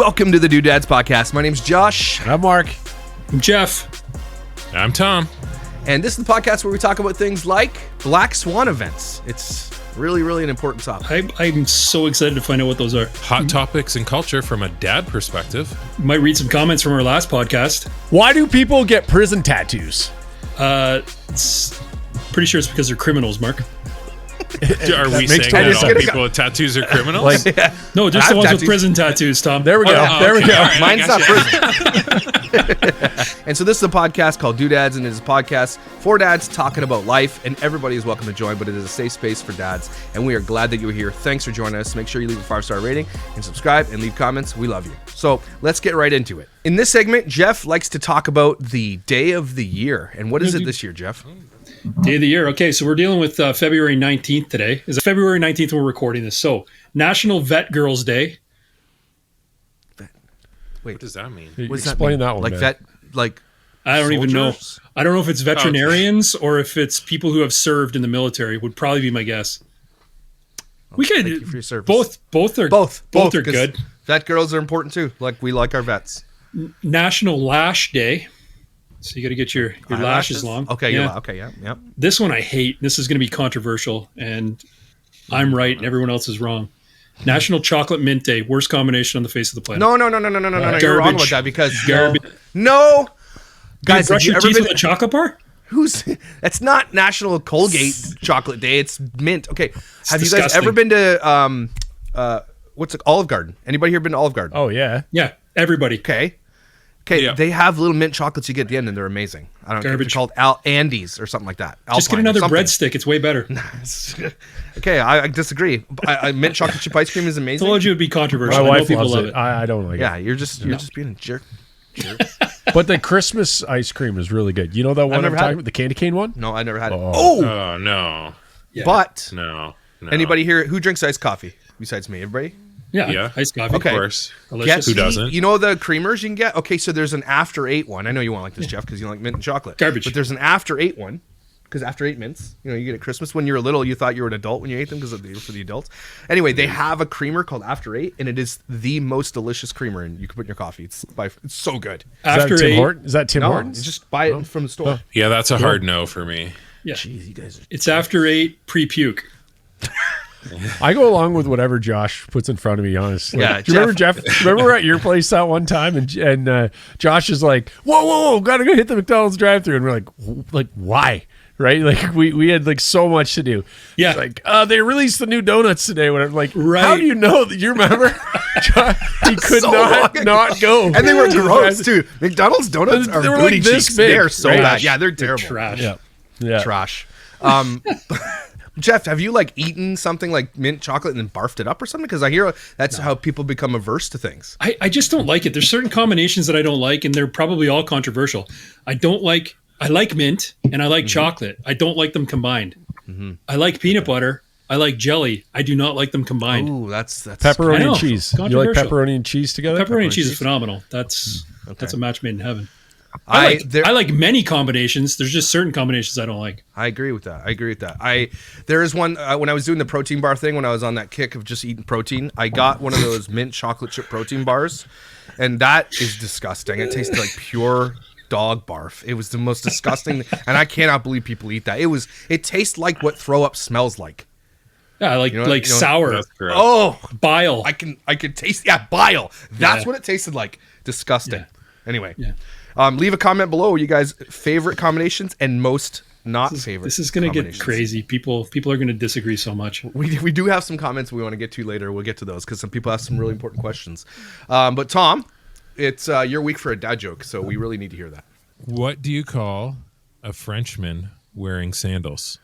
Welcome to the Doodads Podcast. My name's Josh. I'm Mark. I'm Geoff. I'm Tom. And this is the podcast where we talk about things like Black Swan events. It's really an important topic. I'm so excited to find out what those are. Hot topics and culture from a dad perspective. Might read some comments from our last podcast. Why do people get prison tattoos? It's pretty sure it's because they're criminals, Mark. Are we saying that all people with tattoos are criminals? No, just the ones with prison tattoos, Tom. There we go. There we go. Right, Mine's not prison. And so this is a podcast called Doodads, and it is a podcast for dads talking about life, and everybody is welcome to join, but it is a safe space for dads, and we are glad that you're here. Thanks for joining us. Make sure you leave a 5-star rating and subscribe and leave comments. We love you. So let's get right into it. In this segment, Geoff likes to talk about the day of the year. And what is it this year, Geoff? Day of the year. Okay, so we're dealing with February 19th today. Is it February 19th when we're recording this? So, National Vet Girls Day. Wait, What does that mean? what does Explain mean? that one, Like man. vet, like I don't even know. soldiers? I don't know if it's veterinarians or if it's people who have served in the military. Would probably be my guess. We Thank you for could your service. both are Both are 'cause good. Vet girls are important too. Like we like our vets. National Lash Day. So you got to get your lashes Eyelashes? long. Okay, Yeah. yeah. This one I hate. This is going to be controversial, and I'm right, and everyone else is wrong. National Chocolate Mint Day, worst combination on the face of the planet. No. You're wrong about Garbage. that because Garbage. no. Guys, Guys, brush have you your ever teeth been? with a chocolate bar? Who's? That's not National Colgate Chocolate Day. It's mint. Okay. Have you guys disgusting. ever been to what's it? Olive Garden? Anybody here been to Olive Garden? Oh, yeah. Yeah, everybody. Okay. Yeah. They have little mint chocolates you get at the end, and they're amazing. I don't know. They're Garbage. called Andes or something like that. Just get Alpine or another something. breadstick. It's way better. Okay, I disagree. Mint chocolate chip ice cream is amazing. Told you it would be My controversial. I know wife people loves love it. it. I don't like Yeah, you're just being a jerk. But the Christmas ice cream is really good. You know that one I'm never had talking it. about? The candy cane one? No, I never had it. Oh. Oh, No. Yeah. but No. anybody here who drinks iced coffee besides me? Everybody? Yeah, Yeah. iced coffee. Okay. Of course. Delicious. Who doesn't? You know the creamers you can get? Okay, so there's an after 8 one. I know you won't like this, Geoff, because you like mint and chocolate. Garbage. But there's an after 8 one. Because after 8 mints, you get at Christmas. When you were little, you thought you were an adult when you ate them because they were for the adults. Anyway, they have a creamer called After 8, and it is the most delicious creamer, and you can put in your coffee. It's so good. After Is that Tim eight, Hortons? Is that Tim No, Hortons? you just buy it from the store. Yeah, that's a hard no for me. yeah, Jeez, you guys are... it's after 8 pre-puke. I go along with whatever Josh puts in front of me, honestly. Yeah, Do you remember, Jeff? Remember we're at your place that one time, and Josh is like, whoa, gotta go hit the McDonald's drive-thru. And we're like, why? Right? Like, we had, like, so much to do. Yeah. It's like, they released the new donuts today. Whatever. Like, Right. how do you know that? You remember? He could So long ago. not go. And they were gross, too. McDonald's donuts are They were booty like this cheeks. big, They're so right? bad. Yeah, they're terrible. Trash. Yeah. Trash. Jeff, have you eaten something like mint chocolate and then barfed it up or something? Because I hear that's how people become averse to things. I just don't like it. There's certain combinations that I don't like, and they're probably all controversial. I like mint and I like chocolate. I don't like them combined. I like peanut butter. I like jelly. I do not like them combined. Ooh, that's I Pepperoni know. and cheese. You like Controversial. pepperoni and cheese together? Pepperoni and cheese is phenomenal. That's a match made in heaven. I I like many combinations. There's just certain combinations I don't like. I agree with that. There is one when I was doing the protein bar thing, when I was on that kick of just eating protein, I got one of those mint chocolate chip protein bars, and that is disgusting. It tasted like pure dog barf. It was the most disgusting, and I cannot believe people eat that. It tastes like what throw up smells like. Yeah, I like sour That's correct. Oh, bile. I can taste bile. That's Yeah. what it tasted like. Disgusting. Yeah. Anyway, Yeah. Leave a comment below. You guys favorite combinations and most not favorite. This is going to get combinations. crazy. People are going to disagree so much. We do have some comments we want to get to later. We'll get to those because some people have some really important questions. But Tom, it's your week for a dad joke, so we really need to hear that. What do you call a Frenchman wearing sandals?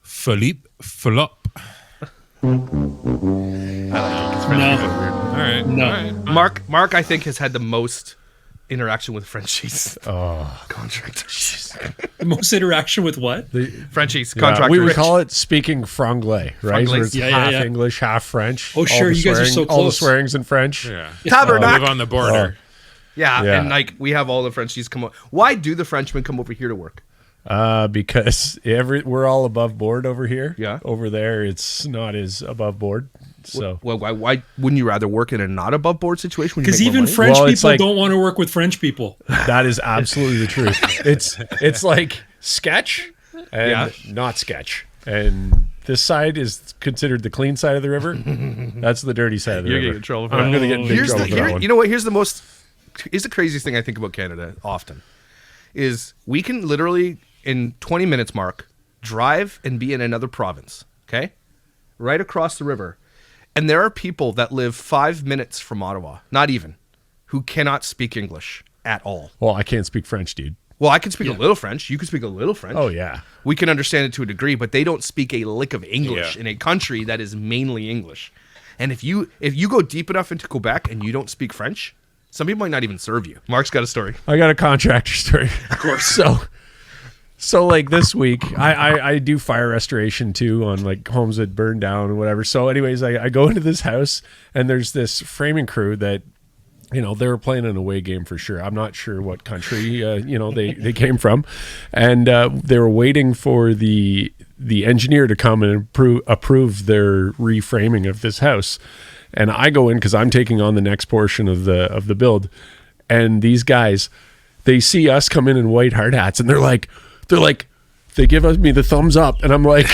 Philippe Flop. No, All right. No. All right. Mark, I think has had the most interaction with Frenchies. Contractors. the most interaction with what? Frenchies, Yeah, contractors. we would call it speaking franglais, right? Franglais. Where it's Yeah, half yeah. English, half French. Oh, sure, the you guys are so All the close. swearing's in French. Yeah. Tabernacle. Live on the border. Yeah, Yeah. and we have all the Frenchies come over. Why do the Frenchmen come over here to work? Because we're all above board over here. Yeah. Over there, it's not as above board. So Why wouldn't you rather work in a not above board situation? Because even French Well, it's people like- don't want to work with French people. that is absolutely the truth. It's like sketch and Yeah. not sketch. And this side is considered the clean side of the river. That's the dirty side of the You're river. getting in trouble for I'm that. going to get in big trouble for that one. You know what? Here's the craziest thing I think about Canada often is we can literally in 20 minutes, Mark, drive and be in another province. Okay, right across the river, and there are people that live 5 minutes from Ottawa, not even, who cannot speak English at all. Well, I can't speak French, dude. Well, I can speak a little French. You can speak a little French. Oh, yeah. We can understand it to a degree, but they don't speak a lick of English Yeah. in a country that is mainly English. And if you go deep enough into Quebec and you don't speak French, some people might not even serve you. Mark's got a story. I got a contractor story. Of course. So like this week, I do fire restoration too on like homes that burn down and whatever. So anyways, I go into this house and there's this framing crew that, you know, they were playing an away game for sure. I'm not sure what country, they came from. And they were waiting for the engineer to come and approve their reframing of this house. And I go in because I'm taking on the next portion of the build. And these guys, they see us come in white hard hats and they give me the thumbs up. And I'm like,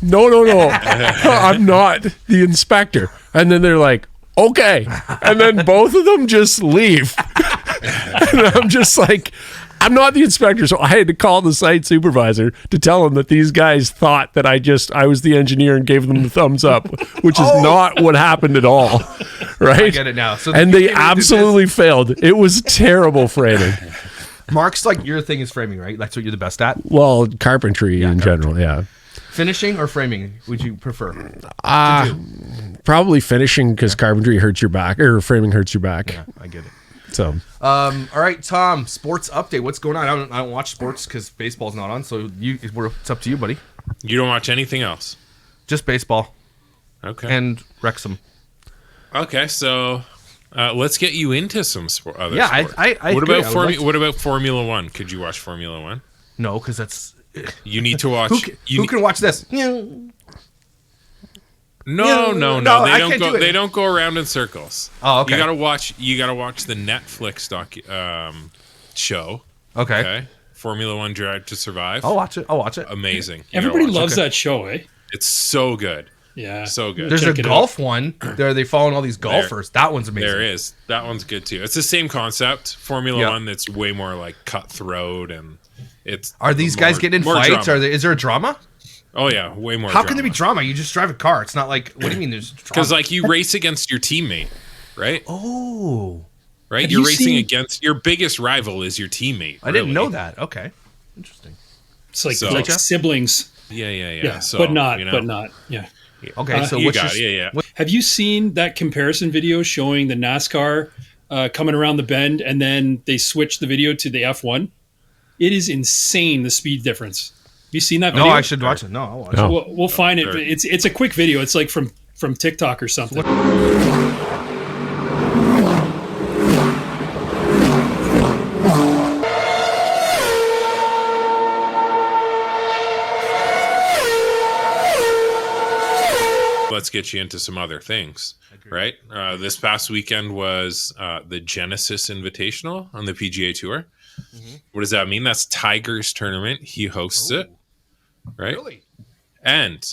no, I'm not the inspector. And then they're like, okay. And then both of them just leave. And I'm just like, I'm not the inspector. So I had to call the site supervisor to tell him that these guys thought that I was the engineer and gave them the thumbs up, which is not what happened at all. Right? I get it now. So and you they came in and did absolutely failed. It was terrible framing. Mark's like, your thing is framing, right? That's what you're the best at. Well, carpentry in general, yeah. Finishing or framing, would you prefer? Probably finishing because carpentry hurts your back or framing hurts your back. Yeah, I get it. So All right, Tom, sports update. What's going on? I don't watch sports because baseball's not on. So it's up to you, buddy. You don't watch anything else. Just baseball Okay. and Wrexham. Okay, so let's get you into some other Yeah, sport. I What agree. about I would like to- What about Formula One? Could you watch Formula One? No, because that's You need to watch. who can watch this? No. No, They I don't can't go. do it. They don't go around in circles. Oh, okay. You gotta watch. You gotta watch the Netflix show. Okay. Okay. Formula One Drive to Survive. I'll watch it. Amazing. You Everybody gotta watch loves it. that show, eh? It's so good. Yeah. So good. There's Check a it golf one. They following all these golfers. That one's amazing. There is. That one's good too. It's the same concept. Formula Yeah. One that's way more like cutthroat and it's. Are these guys getting in more fights? drama. Is there a drama? Oh yeah, way more. How can there be drama? You just drive a car. It's not like, what do you mean there's drama? Because like you race against your teammate, right? Oh, Right. Have You're you racing seen- against your biggest rival is your teammate. I didn't really. know that. Okay, interesting. It's like, So- like siblings. Yeah. Yeah. So, but not. you know, But not. Yeah. Okay, so you what's got your, it. Yeah. Have you seen that comparison video showing the NASCAR coming around the bend and then they switch the video to the F1? It is insane, the speed difference. Have you seen that video? No, I should watch it. No, I'll watch No. it. We'll find it. Sure. It's a quick video. It's like from TikTok or something. Let's get you into some other things, right? This past weekend was the Genesis Invitational on the PGA Tour. Mm-hmm. What does that mean? That's Tiger's tournament. He hosts it, right? Really? And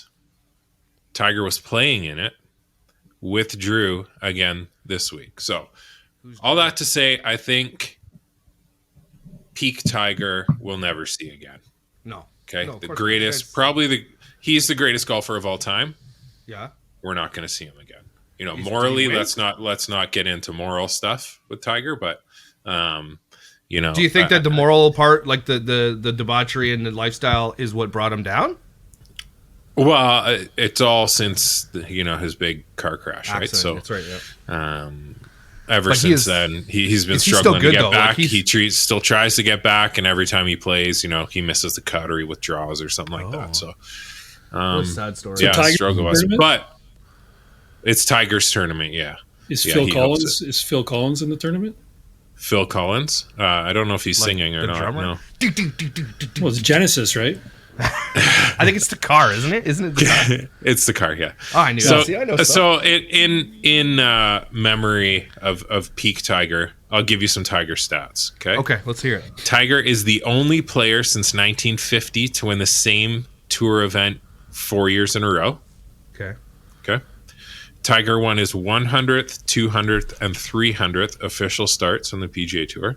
Tiger was playing in it with Drew again this week. So, all that to say, I think peak Tiger we'll never see again. No. Okay, No, of the course not. greatest, he's the greatest golfer of all time. Yeah. We're not going to see him again. You know, Did morally, he win? let's not get into moral stuff with Tiger, but you know, Do you think that the moral part, like the debauchery and the lifestyle, is what brought him down? well, it's all since his big car crash, right? So That's right. Yeah. ever But he since is- then, he's been is he still struggling to good, get though? Like, back. He still tries to get back, and every time he plays, he misses the cut or he withdraws or something like that. So, What a sad story. yeah, Tiger's struggle was, tournament? but it's Tiger's tournament. Yeah, Is Yeah, Phil he Collins hopes is Phil Collins in the tournament? Phil Collins. I don't know if he's singing or the not. drummer? No. Well, it's Genesis, right? I think it's the car, isn't it? Isn't it the car? It's the car, yeah. Oh, I knew So, that. See, I know stuff. so in memory of peak Tiger, I'll give you some Tiger stats. Okay, let's hear it. Tiger is the only player since 1950 to win the same tour event 4 years in a row. Okay. Okay. Tiger won his 100th, 200th, and 300th official starts on the PGA Tour.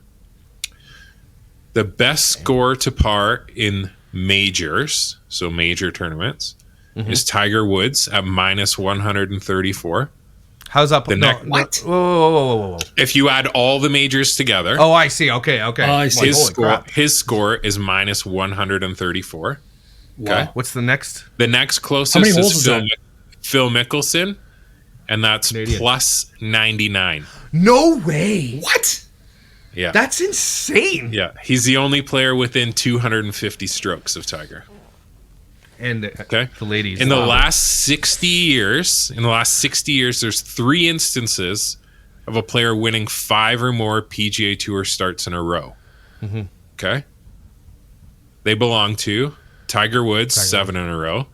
The best score to par in majors, so major tournaments, is Tiger Woods at minus 134. How's that? What? Whoa. If you add all the majors together, Oh, I see. Okay. Oh, I see. his score is minus 134. Okay. What's the next? The next How closest many holes is is that? Phil Mickelson, and that's Canadian. plus 99. No way. What? Yeah. That's insane. Yeah. He's the only player within 250 strokes of Tiger. And Okay. the ladies. In the last 60 years, there's 3 instances of a player winning 5 or more PGA Tour starts in a row. Okay. They belong to Tiger Woods, 7 in a row.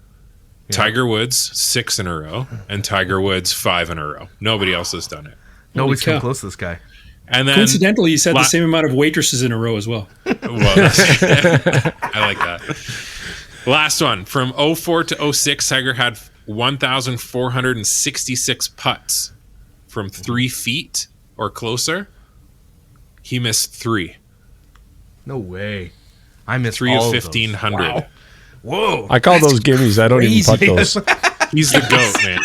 Tiger Woods, 6 in a row, and Tiger Woods, 5 in a row. Nobody else has done it. Nobody's come cow. close to this guy. And then Coincidentally, he's had the same amount of waitresses in a row as well. Well, I like that. Last one. From 04 to 06, Tiger had 1,466 putts from 3 feet or closer. He missed 3. No way. I missed 3 all of those. 1,500. Wow. Whoa. I call those gimmies. I don't even putt those. He's the GOAT, man.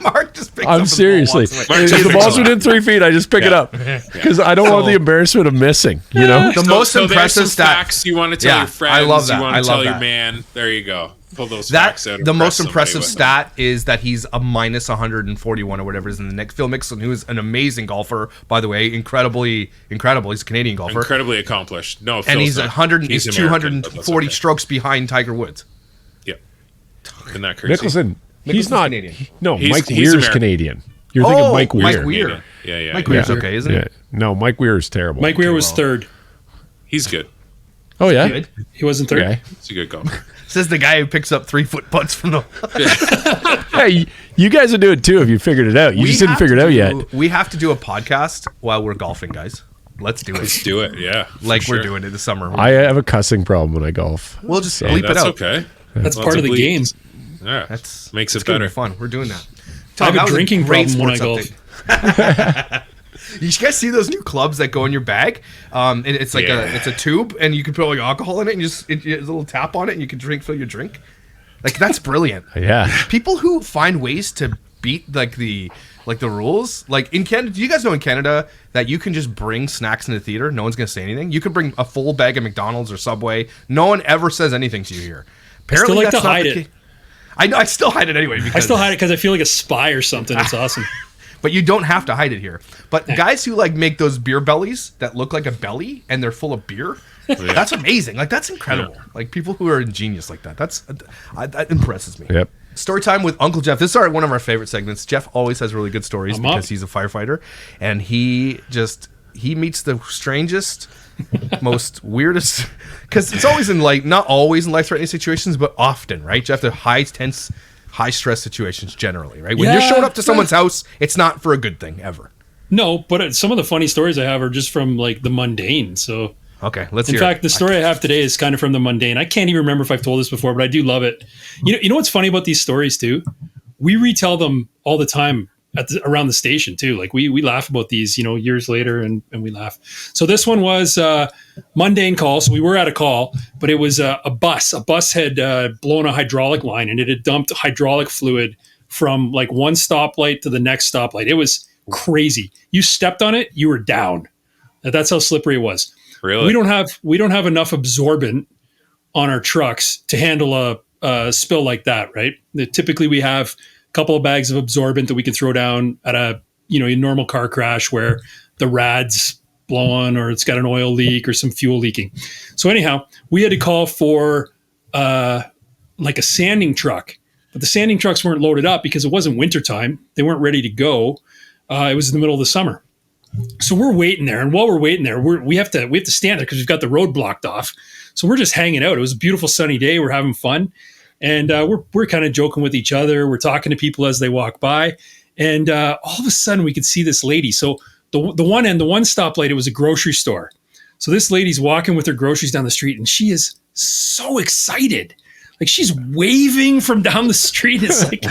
Mark just picked up I'm the seriously. ball, walks away. If the ball's within 3 feet, I just pick it up because I don't want the embarrassment of missing. You know, The most there's impressive some stat. facts you want to tell Yeah, your friends. I love that. You want I to love tell your that. man. There you go. Pull those That facts out. the most impress impressive somebody with stat is that he's a minus 141 or whatever is in the next. Phil Mickelson, who is an amazing golfer, by the way, incredible. He's a Canadian golfer, incredibly accomplished. No, and Phil's he's not. 100. He's American, but that's 240 okay. strokes behind Tiger Woods. Yep. Isn't that crazy? Mickelson. He's Mickelson not. Canadian. No, He's- Mike he's Weir's American. Canadian. You're thinking Mike Weir. Mike Weir. Yeah. Mike Weir's Yeah. okay, isn't he? Yeah. No, Mike Weir is terrible. Mike Weir was third. He's good. Oh yeah. Good. He wasn't third. Okay. He's a good golfer. Says the guy who picks up 3-foot putts from the. Hey, you guys will do it too if you figured it out. You just didn't have figure it to out do- yet. We have to do a podcast while we're golfing, guys. Let's do Let's it. do it. Yeah. for Like we're sure. doing it this summer. I have a cussing problem when I golf. We'll just Hey, bleep it that's out. okay. That's Lots part of the bleeps. game. Yeah. That's Makes it's it gonna better. be fun. We're doing that. I have that a was drinking great problem when I sports golf. update. You guys see those new clubs that go in your bag? It's like Yeah. it's a tube, and you can put all your alcohol in it, and there's a little tap on it, and you can fill your drink. Like that's brilliant. Yeah. People who find ways to beat the rules, like in Canada. Do you guys know in Canada that you can just bring snacks in the theater? No one's gonna say anything. You can bring a full bag of McDonald's or Subway. No one ever says anything to you here. Apparently, like to that's not hide the it. case. I know. I still hide it anyway. Because I still hide it because I feel like a spy or something. It's awesome. But you don't have to hide it here. But guys who like make those beer bellies that look like a belly and they're full of beer, that's amazing. Like that's incredible. Like people who are ingenious like that. That impresses me. Yep. Story time with Uncle Geoff. This is one of our favorite segments. Jeff always has really good stories I'm up. because he's a firefighter, and he meets the strangest, most weirdest. Because it's always not always in life-threatening situations, but often, right, Jeff? The tense, high-stress situations generally, right? When you're Yeah. showing up to someone's house, it's not for a good thing ever. No, but some of the funny stories I have are just from like the mundane. So, Okay, let's in hear fact, it. the story I have today is kind of from the mundane. I can't even remember if I've told this before, but I do love it. You know what's funny about these stories too? We retell them all the time around the station too. Like we laugh about these, years later, and we laugh. So this one was mundane call. So we were at a call, but it was a bus. A bus had blown a hydraulic line, and it had dumped hydraulic fluid from like one stoplight to the next stoplight. It was crazy. You stepped on it, you were down. That's how slippery it was. Really? We don't have enough absorbent on our trucks to handle a spill like that, right? Typically we have a couple of bags of absorbent that we can throw down at a normal car crash where the rad's blowing or it's got an oil leak or some fuel leaking. So anyhow, we had to call for like a sanding truck, but the sanding trucks weren't loaded up because it wasn't wintertime. They weren't ready to go. It was in the middle of the summer. So we're waiting there, and while we're waiting there, we have to stand there because we've got the road blocked off. So we're just hanging out. It was a beautiful sunny day. We're having fun. And we're kind of joking with each other. We're talking to people as they walk by. And all of a sudden we could see this lady. So the one stoplight, it was a grocery store. So this lady's walking with her groceries down the street, and she is so excited. Like, she's waving from down the street. It's like,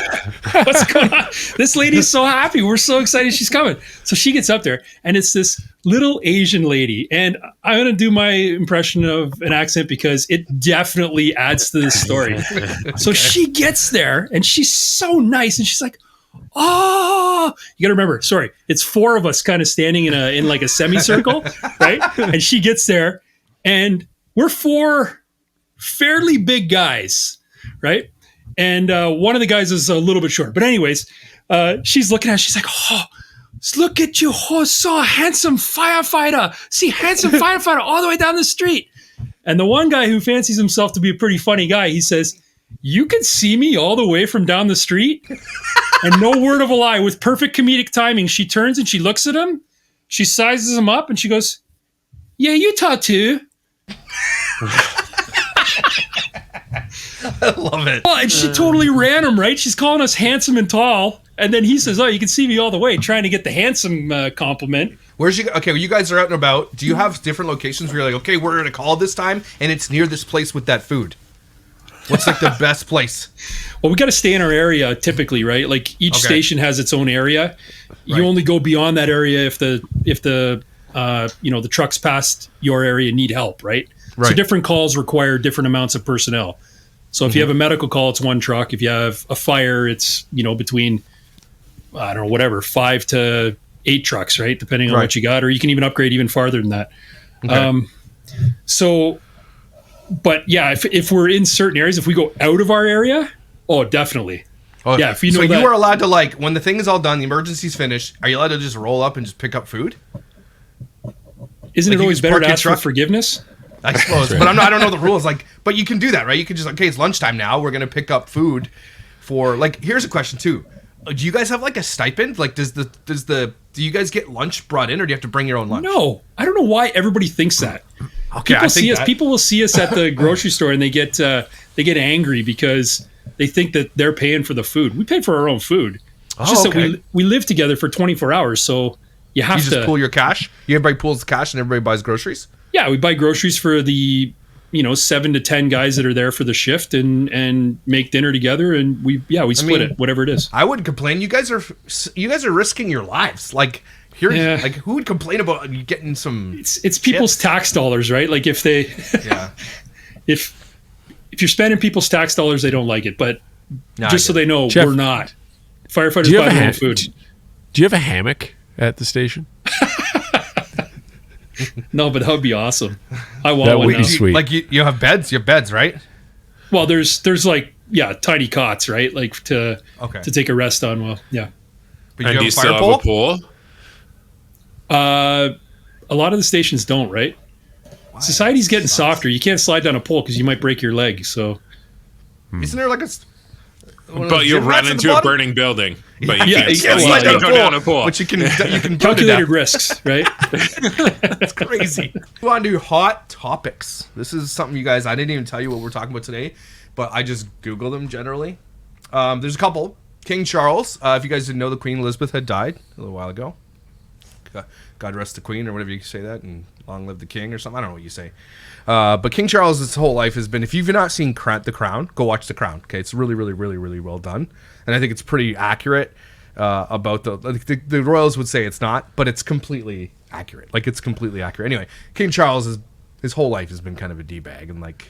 what's going on? This lady's so happy. We're so excited she's coming. So she gets up there, and it's this little Asian lady. And I'm going to do my impression of an accent because it definitely adds to the story. So she gets there, and she's so nice. And she's like, oh, you got to remember, sorry, it's four of us kind of standing in like a semicircle, right? And she gets there, and we're four fairly big guys, right? And one of the guys is a little bit short. But anyways, she's looking at us. She's like, oh, look at you. Oh, so handsome firefighter. See, handsome firefighter all the way down the street. And the one guy who fancies himself to be a pretty funny guy, he says, you can see me all the way from down the street? And no word of a lie, with perfect comedic timing, she turns and she looks at him. She sizes him up and she goes, yeah, you talk too. I love it. Well, and she totally ran him, right? She's calling us handsome and tall. And then he says, oh, you can see me all the way, trying to get the handsome compliment. Where's you? Okay, well, you guys are out and about. Do you have different locations where you're like, okay, we're going to call this time, and it's near this place with that food? What's like the best place? Well, we got to stay in our area typically, right? Like each station has its own area. You only go beyond that area if the the trucks past your area need help, right? So different calls require different amounts of personnel. So if you have a medical call, it's one truck. If you have a fire, it's between 5 to 8 trucks, right? Depending on what you got, or you can even upgrade even farther than that. Okay. But yeah, if we're in certain areas, if we go out of our area, oh, definitely. Oh, yeah, if you know so that, you are allowed to, like, when the thing is all done, the emergency's finished, are you allowed to just roll up and just pick up food? Isn't it always better to ask for forgiveness? I suppose, but I don't know the rules. Like, but you can do that, right? You can just, okay, it's lunchtime now. We're gonna pick up food for, like. Here's a question too: do you guys have like a stipend? Like, do you guys get lunch brought in, or do you have to bring your own lunch? No, I don't know why everybody thinks that. Okay, People will see us at the grocery store and they get angry because they think that they're paying for the food. We pay for our own food. It's just that we live together for 24 hours, so you have to just pool your cash. Everybody pools the cash and everybody buys groceries. Yeah, we buy groceries for the 7 to 10 guys that are there for the shift and make dinner together, and we split it, whatever it is. I wouldn't complain. You guys are risking your lives. Like, like, who would complain about getting some? It's people's tax dollars, right? Like, if they if you're spending people's tax dollars, they don't like it. But so they know, Geoff, we're not. Firefighters buy their own food. Do you have a hammock at the station? No, but that would be awesome. I want that one. That would be sweet. Like, you have beds. You have beds, right? Well, there's like tiny cots, right? Like to take a rest on. Well, yeah. But do you still have a pool? A lot of the stations don't, right? Why? Society's getting softer. You can't slide down a pole because you might break your leg. So, isn't there like a? But you'll run into a burning building. But you can't slide down a pole. But you can calculated risks, right? That's crazy. Move on to hot topics. This is something you guys. I didn't even tell you what we're talking about today, but I just Googled them generally. There's a couple. King Charles. If you guys didn't know, the Queen Elizabeth had died a little while ago. God rest the Queen, or whatever you say that, and long live the King, or something. I don't know what you say. But King Charles, his whole life has been, if you've not seen The Crown, go watch The Crown. Okay, it's really, really, really, really well done. And I think it's pretty accurate about the royals would say it's not, but it's completely accurate. Like, it's completely accurate. Anyway, King Charles, his whole life has been kind of a D-bag, and, like,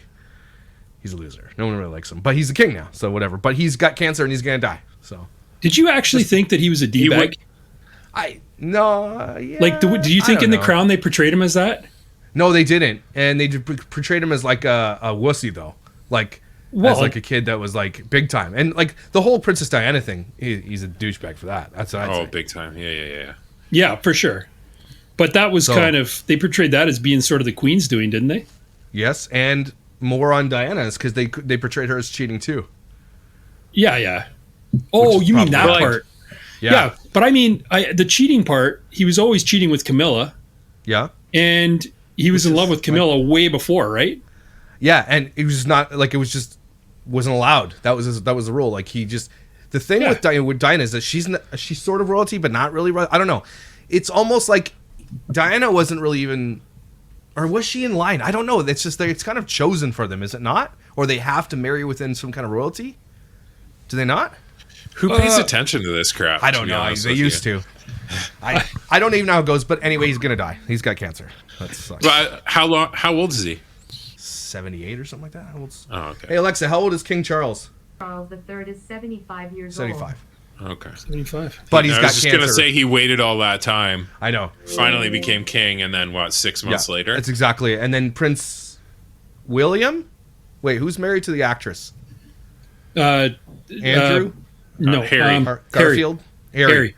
he's a loser. No one really likes him. But he's the king now, so whatever. But he's got cancer, and he's going to die. So, did you actually think that he was a D-bag? No. Yeah, like, do you think in The Crown they portrayed him as that? No, they didn't, and they portrayed him as like a wussy though, like as like a kid that was like big time, and like the whole Princess Diana thing. He's a douchebag for that. That's what I'd say. Big time. Yeah. Yeah, for sure. But that was kind of, they portrayed that as being sort of the Queen's doing, didn't they? Yes, and more on Diana's because they portrayed her as cheating too. Yeah. Oh, you mean that part? Yeah, but I mean the cheating part. He was always cheating with Camilla. Yeah, and he was in love with Camilla way before, right? Yeah, and it was not like it was just wasn't allowed. That was the rule. Like he just the thing with Diana is that she's sort of royalty, but not really. I don't know. It's almost like Diana wasn't really even, or was she in line? I don't know. It's just it's kind of chosen for them, is it not? Or they have to marry within some kind of royalty? Do they not? Who pays attention to this crap? I don't know. They used to. I don't even know how it goes. But anyway, he's gonna die. He's got cancer. That sucks. But how old is he? 78 or something like that. How old's... Oh, okay. Hey Alexa, how old is King Charles? Charles III is 75 years 75. old. Okay. 75. But he's got I was just cancer. gonna say he waited all that time. I know. Finally became king, and then 6 months later? That's exactly it. And then Prince William. Wait, who's married to the actress? Andrew. No, Harry. Garfield. Harry.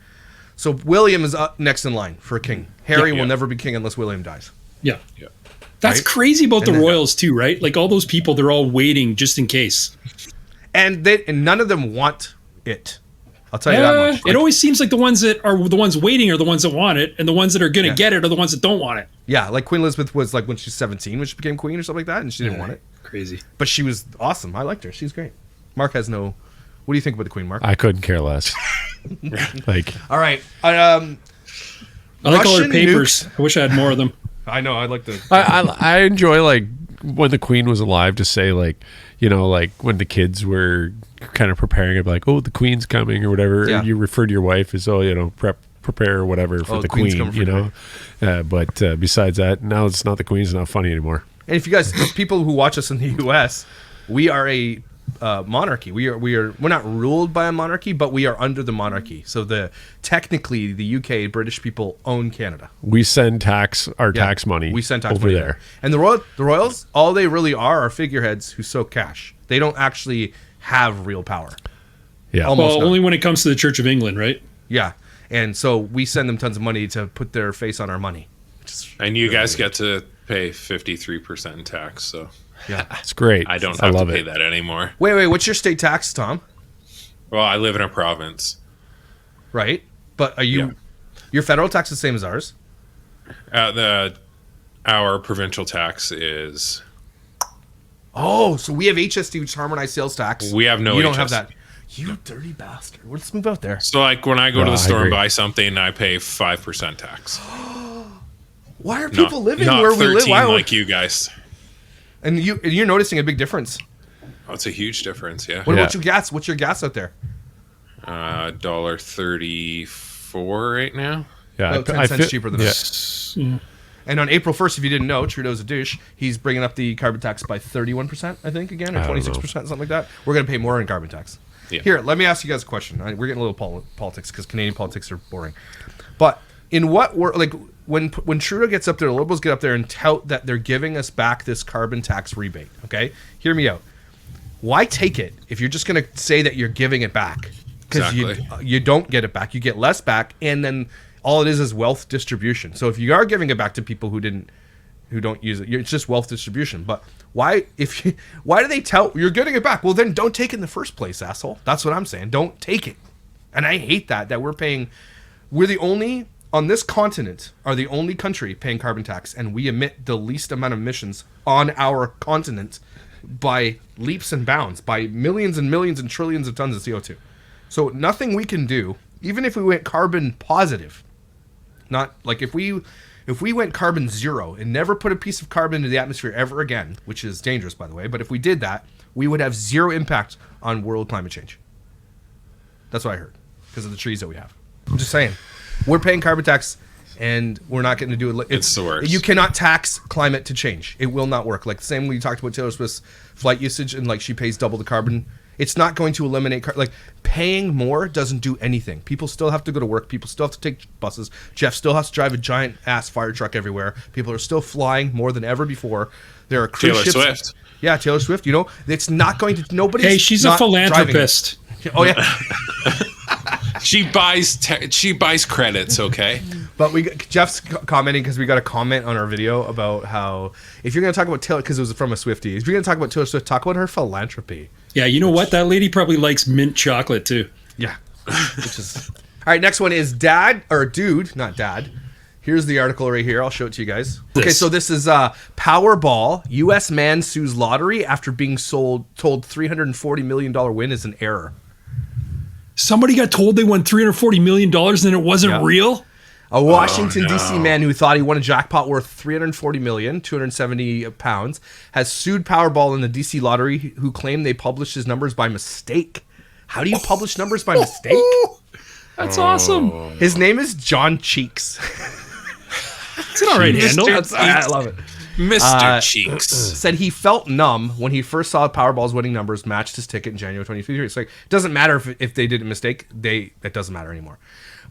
So William is up next in line for king. Harry Yeah. will never be king unless William dies. Yeah. Yeah. That's Right? crazy about the then- royals too, right? Like all those people, they're all waiting just in case. And none of them want it. I'll tell you that much. It always seems like the ones that are the ones waiting are the ones that want it, and the ones that are going to get it are the ones that don't want it. Yeah, like Queen Elizabeth was like when she was 17 when she became queen or something like that, and she didn't want it. Crazy. But she was awesome. I liked her. She's great. Mark has no... What do you think about the queen, Mark? I couldn't care less. Like, All right. I like all her Russian papers. I wish I had more of them. I know. I like the... I enjoy like when the queen was alive to say like, you know, like when the kids were kind of preparing it, like, oh, the queen's coming or whatever. Yeah. You refer to your wife as, oh, you know, prepare or whatever for the queen's queen, coming for you know. But besides that, now it's not the queen's not funny anymore. And if you guys, people who watch us in the U.S., we are a monarchy. We're not ruled by a monarchy, but we are under the monarchy. So technically the UK British people own Canada. We send tax money. We send tax over money there. And the royals, all they really are figureheads who soak cash. They don't actually have real power. Yeah. Almost Well, none. only when it comes to the Church of England, right? Yeah. And so we send them tons of money to put their face on our money. And you guys get to pay 53% in tax, so Yeah. It's great. I don't have love to pay it. that anymore. Wait. What's your state tax, Tom? Well, I live in a province. Right? But are you... Yeah. Your federal tax is the same as ours? Our provincial tax is... Oh, so we have HST, which is harmonized sales tax. We have no You don't have HST. that. You dirty bastard. Let's move out there. So, like, when I go to the I store and agree. buy something, I pay 5% tax. Why are people living not where we live? 13 Why like you guys. and you're noticing a big difference. Oh, it's a huge difference, yeah. What Yeah. about your gas? What's your gas out there? $1.34 right now. Yeah. About 10 cents cheaper than yeah. us. And on April 1st, if you didn't know, Trudeau's a douche. He's bringing up the carbon tax by 31%, I think, again, or I don't 26%, something like that. We're going to pay more in carbon tax. Yeah. Here, let me ask you guys a question. We're getting a little politics because Canadian politics are boring. But in what world, like when Trudeau gets up there, the Liberals get up there and tout that they're giving us back this carbon tax rebate. Okay, hear me out. Why take it if you're just going to say that you're giving it back? Because Exactly. you don't get it back. You get less back, and then all it is wealth distribution. So if you are giving it back to people who don't use it, it's just wealth distribution. But why do they tout you're getting it back? Well, then don't take it in the first place, asshole. That's what I'm saying. Don't take it. And I hate that we're the only on this continent are the only country paying carbon tax, and we emit the least amount of emissions on our continent by leaps and bounds, by millions and millions and trillions of tons of CO2. So nothing we can do, even if we went carbon positive, not like if we went carbon zero and never put a piece of carbon into the atmosphere ever again, which is dangerous, by the way, but if we did that, we would have zero impact on world climate change. That's what I heard because of the trees that we have. I'm just saying. We're paying carbon tax, and we're not going to do it. It's the worst. You cannot tax climate to change. It will not work. Like the same when you talked about Taylor Swift's flight usage, and like she pays double the carbon. It's not going to eliminate like paying more doesn't do anything. People still have to go to work. People still have to take buses. Geoff still has to drive a giant ass fire truck everywhere. People are still flying more than ever before. There are cruise Taylor ships. Swift. Yeah, Taylor Swift. You know, it's not going to. Nobody's. Hey, she's a not driving it. philanthropist. Oh yeah. She buys credits, okay? But Jeff's commenting because we got a comment on our video about how if you're going to talk about Taylor, because it was from a Swiftie, if you're going to talk about Taylor Swift, talk about her philanthropy. Yeah, you know what? That lady probably likes mint chocolate too. Yeah. Which is all right. Next one is dad or dude, not dad. Here's the article right here. I'll show it to you guys. Okay, so this is Powerball. U.S. man sues lottery after being told $340 million win is an error. Somebody got told they won $340 million and it wasn't real? A Washington, D.C. man who thought he won a jackpot worth $340 million, 270 pounds, has sued Powerball in the D.C. lottery, who claimed they published his numbers by mistake. How do you publish numbers by mistake? That's awesome. His name is John Cheeks. It's an all right handle. I love it. Mr. Cheeks. Said he felt numb when he first saw Powerball's winning numbers matched his ticket in January 2023. It's like, it doesn't matter if they did a mistake. That doesn't matter anymore.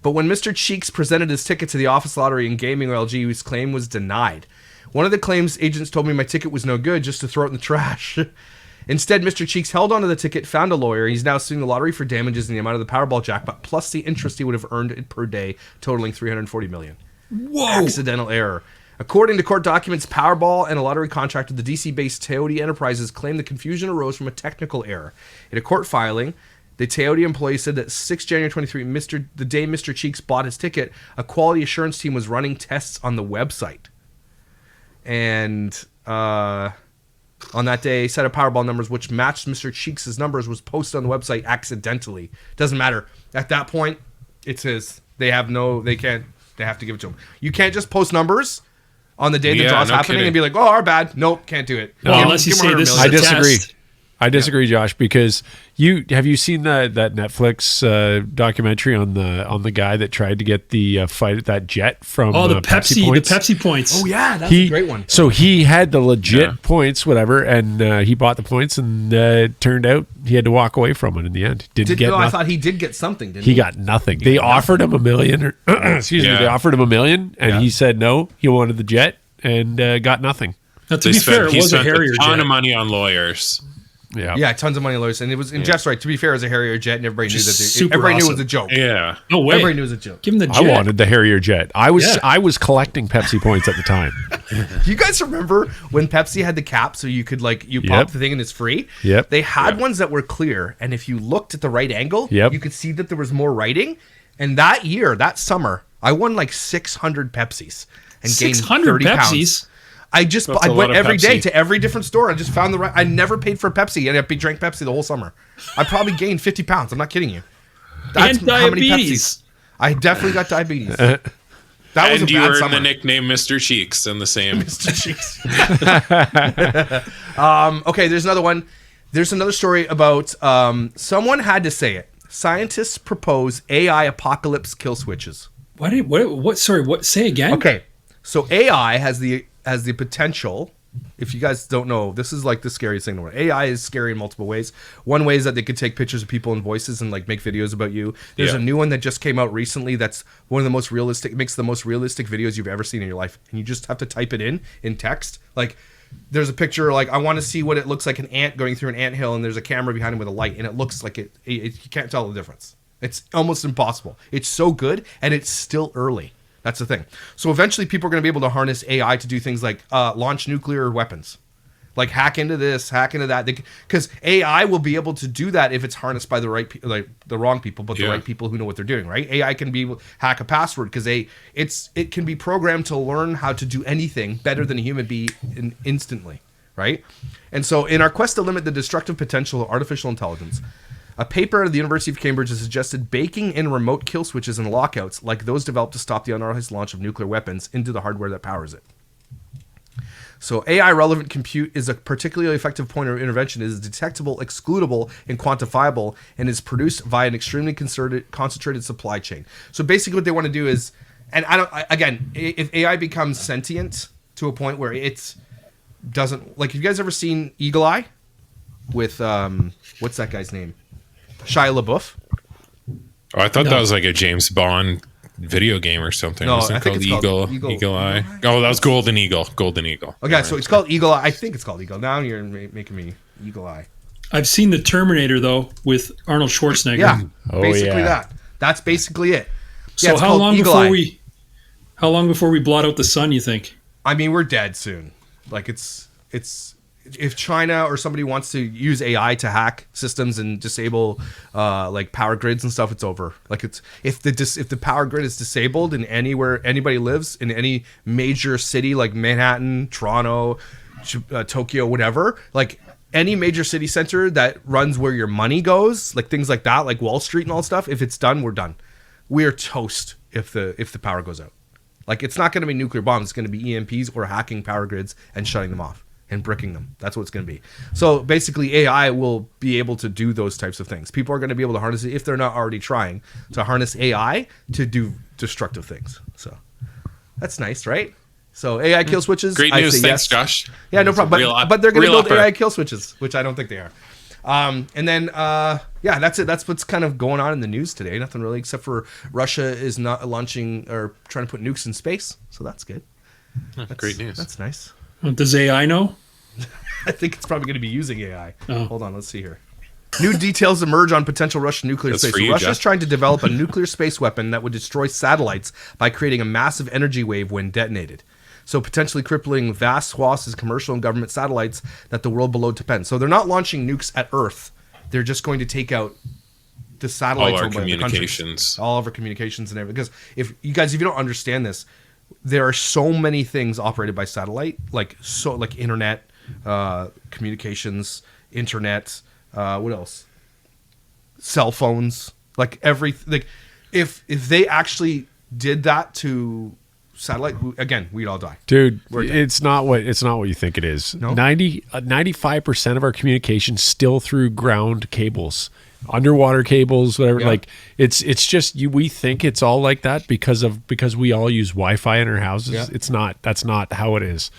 But when Mr. Cheeks presented his ticket to the Office Lottery and Gaming LG, his claim was denied. One of the claims agents told me my ticket was no good, just to throw it in the trash. Instead, Mr. Cheeks held onto the ticket, found a lawyer. He's now suing the lottery for damages in the amount of the Powerball jackpot, plus the interest he would have earned per day, totaling $340 million. Whoa. Accidental error. According to court documents, Powerball and a lottery contractor, the DC-based Toyota Enterprises, claimed the confusion arose from a technical error. In a court filing, the Toyota employee said that 6 January 23, the day Mr. Cheeks bought his ticket, a quality assurance team was running tests on the website. And on that day, a set of Powerball numbers which matched Mr. Cheeks' numbers was posted on the website accidentally. Doesn't matter. At that point, it's his. They have to give it to him. You can't just post numbers on the day the draw's happening and be like, oh, our bad. Nope, can't do it. No, unless you say this is I a disagree. test. I disagree, Josh, because have you seen that Netflix documentary on the guy that tried to get the fight at that jet from the Pepsi points. Oh yeah, that's a great one. So he had the legit points, whatever, and he bought the points, and turned out he had to walk away from it in the end. I thought he did get something. Didn't he? He got nothing. They offered him $1 million. They offered him $1 million, and he said no. He wanted the jet and got nothing. Now, to be fair, it was a Harrier jet. A ton of money on lawyers. Yeah, tons of money on lawyers, and it was. And Jeff's right. To be fair, it was a Harrier jet, and everybody knew that. Everybody knew it was a joke. Yeah, no way. Everybody knew it was a joke. Give him the jet. I wanted the Harrier jet. I was collecting Pepsi points at the time. You guys remember when Pepsi had the cap, so you could pop the thing and it's free? Yep. They had ones that were clear, and if you looked at the right angle, you could see that there was more writing. And that summer, I won like 600 Pepsis and gained 30 pounds. I went every day to every different store. I just found the right. I never paid for Pepsi, and I drank Pepsi the whole summer. I probably gained 50 pounds. I'm not kidding you. That's and how many diabetes. Pepsis. I definitely got diabetes. That was a bad you earned summer. the nickname Mr. Cheeks in the same. Mr. Cheeks. Okay, there's another one. There's another story about someone had to say it. Scientists propose AI apocalypse kill switches. What? Sorry, what? Say again. Okay, so AI has the potential. If you guys don't know, this is like the scariest thing in the world. AI is scary in multiple ways. One way is that they could take pictures of people and voices and like make videos about you. There's a new one that just came out recently that's one of the most realistic, makes the most realistic videos you've ever seen in your life. And you just have to type it in text. Like there's a picture, like I want to see what it looks like an ant going through an anthill, and there's a camera behind him with a light, and it looks like it you can't tell the difference. It's almost impossible. It's so good, and it's still early. That's the thing. So eventually people are going to be able to harness AI to do things like launch nuclear weapons. Like hack into this, hack into that. Because AI will be able to do that if it's harnessed by the right the wrong people, but the right people who know what they're doing, right? AI can be able to hack a password because it can be programmed to learn how to do anything better than a human being instantly, right? And so in our quest to limit the destructive potential of artificial intelligence, a paper at the University of Cambridge has suggested baking in remote kill switches and lockouts like those developed to stop the unauthorized launch of nuclear weapons into the hardware that powers it. So AI-relevant compute is a particularly effective point of intervention. It is detectable, excludable, and quantifiable, and is produced via an extremely concentrated supply chain. So basically what they want to do is, and if AI becomes sentient to a point where it doesn't, like, have you guys ever seen Eagle Eye? With, what's that guy's name? Shia LaBeouf. Oh, I thought that was like a James Bond video game or something. No, Wasn't I think it it's called called Eagle Eye? Oh, that was Golden Eagle. Golden Eagle. Okay, so it's called Eagle Eye. I think it's called Eagle. Now you're making me Eagle Eye. I've seen the Terminator though with Arnold Schwarzenegger. Yeah, basically that. That's basically it. So how long before we blot out the sun? You think? I mean, we're dead soon. Like it's if China or somebody wants to use AI to hack systems and disable like power grids and stuff, it's over. Like it's if the power grid is disabled in anywhere anybody lives in any major city like Manhattan, Toronto, Tokyo, whatever, like any major city center that runs where your money goes, like things like that, like Wall Street and all stuff, if it's done, we're done. We are toast if the power goes out. Like it's not going to be nuclear bombs, it's going to be EMPs or hacking power grids and shutting them off and bricking them. That's what it's going to be. So basically AI will be able to do those types of things. People are going to be able to harness it, if they're not already trying, to harness AI to do destructive things. So that's nice, right? So AI kill switches. Great news. Thanks, Josh. Yeah, no problem. But they're going to build upper. AI kill switches, which I don't think they are. And then, yeah, that's it. That's what's kind of going on in the news today. Nothing really, except for Russia is not launching or trying to put nukes in space. So that's good. That's great news. That's nice. Does AI know? I think it's probably going to be using AI. Oh. Hold on, let's see here. New details emerge on potential Russian nuclear That's space. for you, Russia's Jeff. trying to develop a nuclear space weapon that would destroy satellites by creating a massive energy wave when detonated. So potentially crippling vast swaths of commercial and government satellites that the world below depends. So they're not launching nukes at Earth. They're just going to take out the satellites. All our owned by other countries. communications. All of our communications and everything. Because if you don't understand this, there are so many things operated by satellite, like internet, communications, internet. What else? Cell phones. Like if they actually did that to satellite, again, we'd all die. Dude, it's not what you think it is. No? 95% of our communication still through ground cables, underwater cables, whatever. Yeah. Like it's just we think it's all like that because we all use Wi-Fi in our houses. Yeah. It's not. That's not how it is.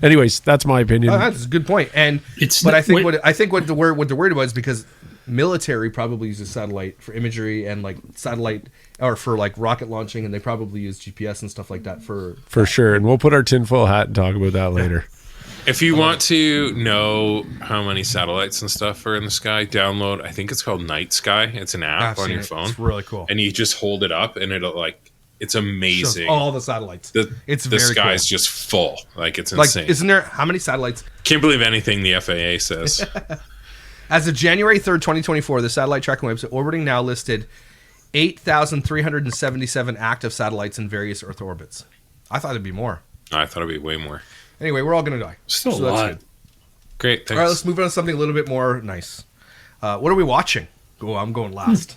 Anyways, that's my opinion. That's a good point. And I think what they're worried about is because military probably uses satellite for imagery and like satellite or for like rocket launching, and they probably use GPS and stuff like that for sure. And we'll put our tinfoil hat and talk about that later. If you want to know how many satellites and stuff are in the sky, download, I think it's called Night Sky. It's an app on your phone. It's really cool. And you just hold it up and it'll it's amazing. Shows all the satellites. The very sky's cool. just full. Like it's Like, insane. isn't there how many satellites? Can't believe anything the FAA says. As of January 3rd, 2024, the satellite tracking website orbiting now listed 8,377 active satellites in various Earth orbits. I thought it'd be more. I thought it'd be way more. Anyway, we're all going to die. Still a that's lot. good. Great, thanks. All right, let's move on to something a little bit more nice. What are we watching? Oh, I'm going last.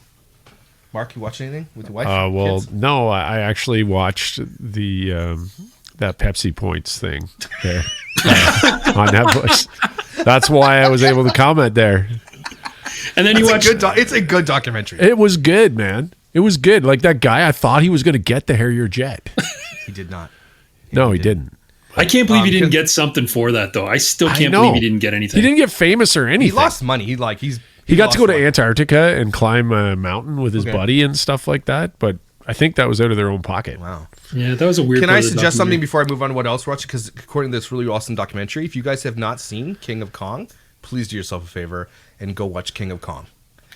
Mark, you watch anything with your wife? Well, kids? no, I actually watched the that Pepsi Points thing there on Netflix. That's why I was able to comment there. And then you watch. It's a good documentary. It was good, man. It was good. Like that guy, I thought he was going to get the Harrier jet. He did not. No, he didn't. I can't believe he didn't because- get something for that, though. I still I can't know. believe he didn't get anything. He didn't get famous or anything. He lost money. He got to go to money. Antarctica and climb a mountain with his Okay. buddy and stuff like that. But I think that was out of their own pocket. Wow. Yeah, that was a weird. Can part I of the suggest something documentary. before I move on to what else we're watching? Because according to this really awesome documentary, if you guys have not seen King of Kong, please do yourself a favor and go watch King of Kong.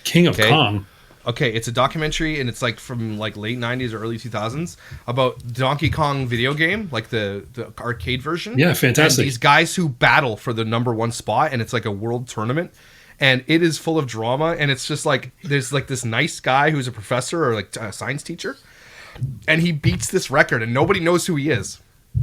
King of Okay. Kong. Okay, it's a documentary and it's like from like late 90s or early 2000s about Donkey Kong video game, like the arcade version. Yeah, fantastic. And these guys who battle for the #1 spot, and it's like a world tournament. And it is full of drama, and it's just like there's like this nice guy who's a professor or like a science teacher, and he beats this record, and nobody knows who he is.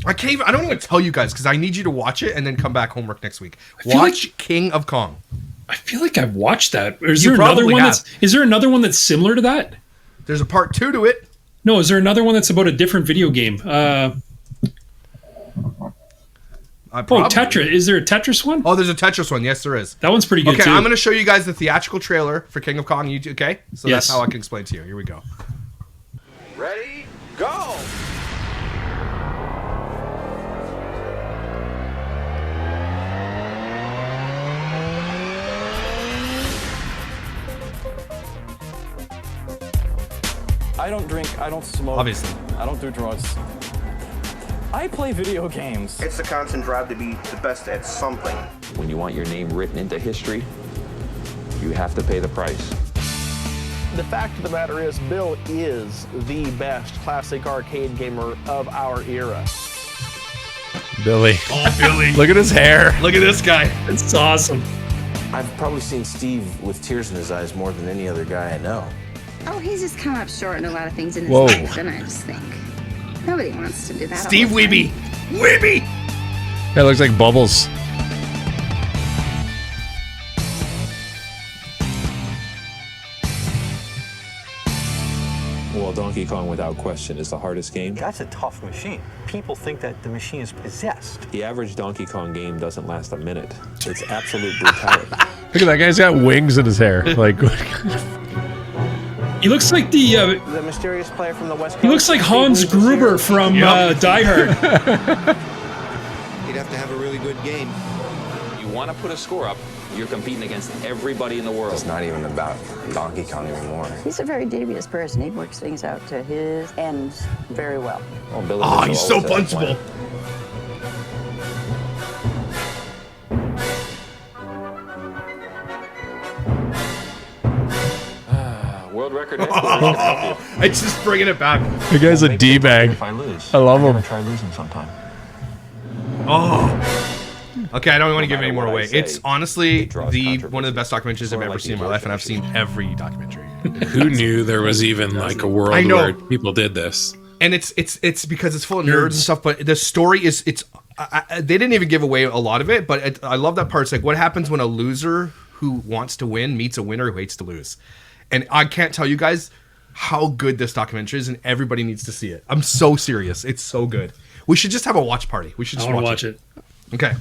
I don't even tell you guys because I need you to watch it and then come back homework next week. feel Watch King of Kong. I feel like I've watched that. Is You there another probably one have. is there another one that's similar to that? There's a part 2 to it. No, is there another one that's about a different video game? Tetris. Is there a Tetris one? Oh, there's a Tetris one. Yes, there is. That one's pretty good Okay, too. I'm going to show you guys the theatrical trailer for King of Kong. Okay? So Yes. that's how I can explain to you. Here we go. Ready? Go! I don't drink, I don't smoke. Obviously. I don't do drugs. I play video games. It's the constant drive to be the best at something. When you want your name written into history, you have to pay the price. The fact of the matter is, Bill is the best classic arcade gamer of our era. Billy. Oh, Billy. Look at his hair. Look at this guy. It's awesome. I've probably seen Steve with tears in his eyes more than any other guy I know. Oh, he's just come up short in a lot of things in his Whoa. life, and I just think nobody wants to do that. Steve all the time. Weeby. Weeby. That looks like Bubbles. Well, Donkey Kong, without question, is the hardest game. That's a tough machine. People think that the machine is possessed. The average Donkey Kong game doesn't last a minute. It's absolute brutality. Look at that guy's got wings in his hair. Like, He looks like the mysterious player from the West Coast. he looks like Hans Gruber from Die Hard. He'd have to have a really good game. You want to put a score up, you're competing against everybody in the world. It's not even about Donkey Kong anymore. He's a very devious person. He works things out to his ends very well. Oh, Billy Oh, Mitchell he's so always has a punchable. plan. World record. It's just bringing it back. the guy's a D-bag. If I lose, I love him. try losing sometime. Oh. Okay, I don't want to give any more what I away. say, It's honestly it draws one of the best documentaries I've Sort of ever like seen in the my life, and I've abortion seen every documentary. Who knew there was even like a world I know. where people did this? And it's because it's full of nerds and stuff, but the story is they didn't even give away a lot of it, but I love that part. It's like what happens when a loser who wants to win meets a winner who hates to lose. And I can't tell you guys how good this documentary is, and everybody needs to see it. I'm so serious. It's so good. We should just have a watch party. We should I just want to watch watch it. Okay.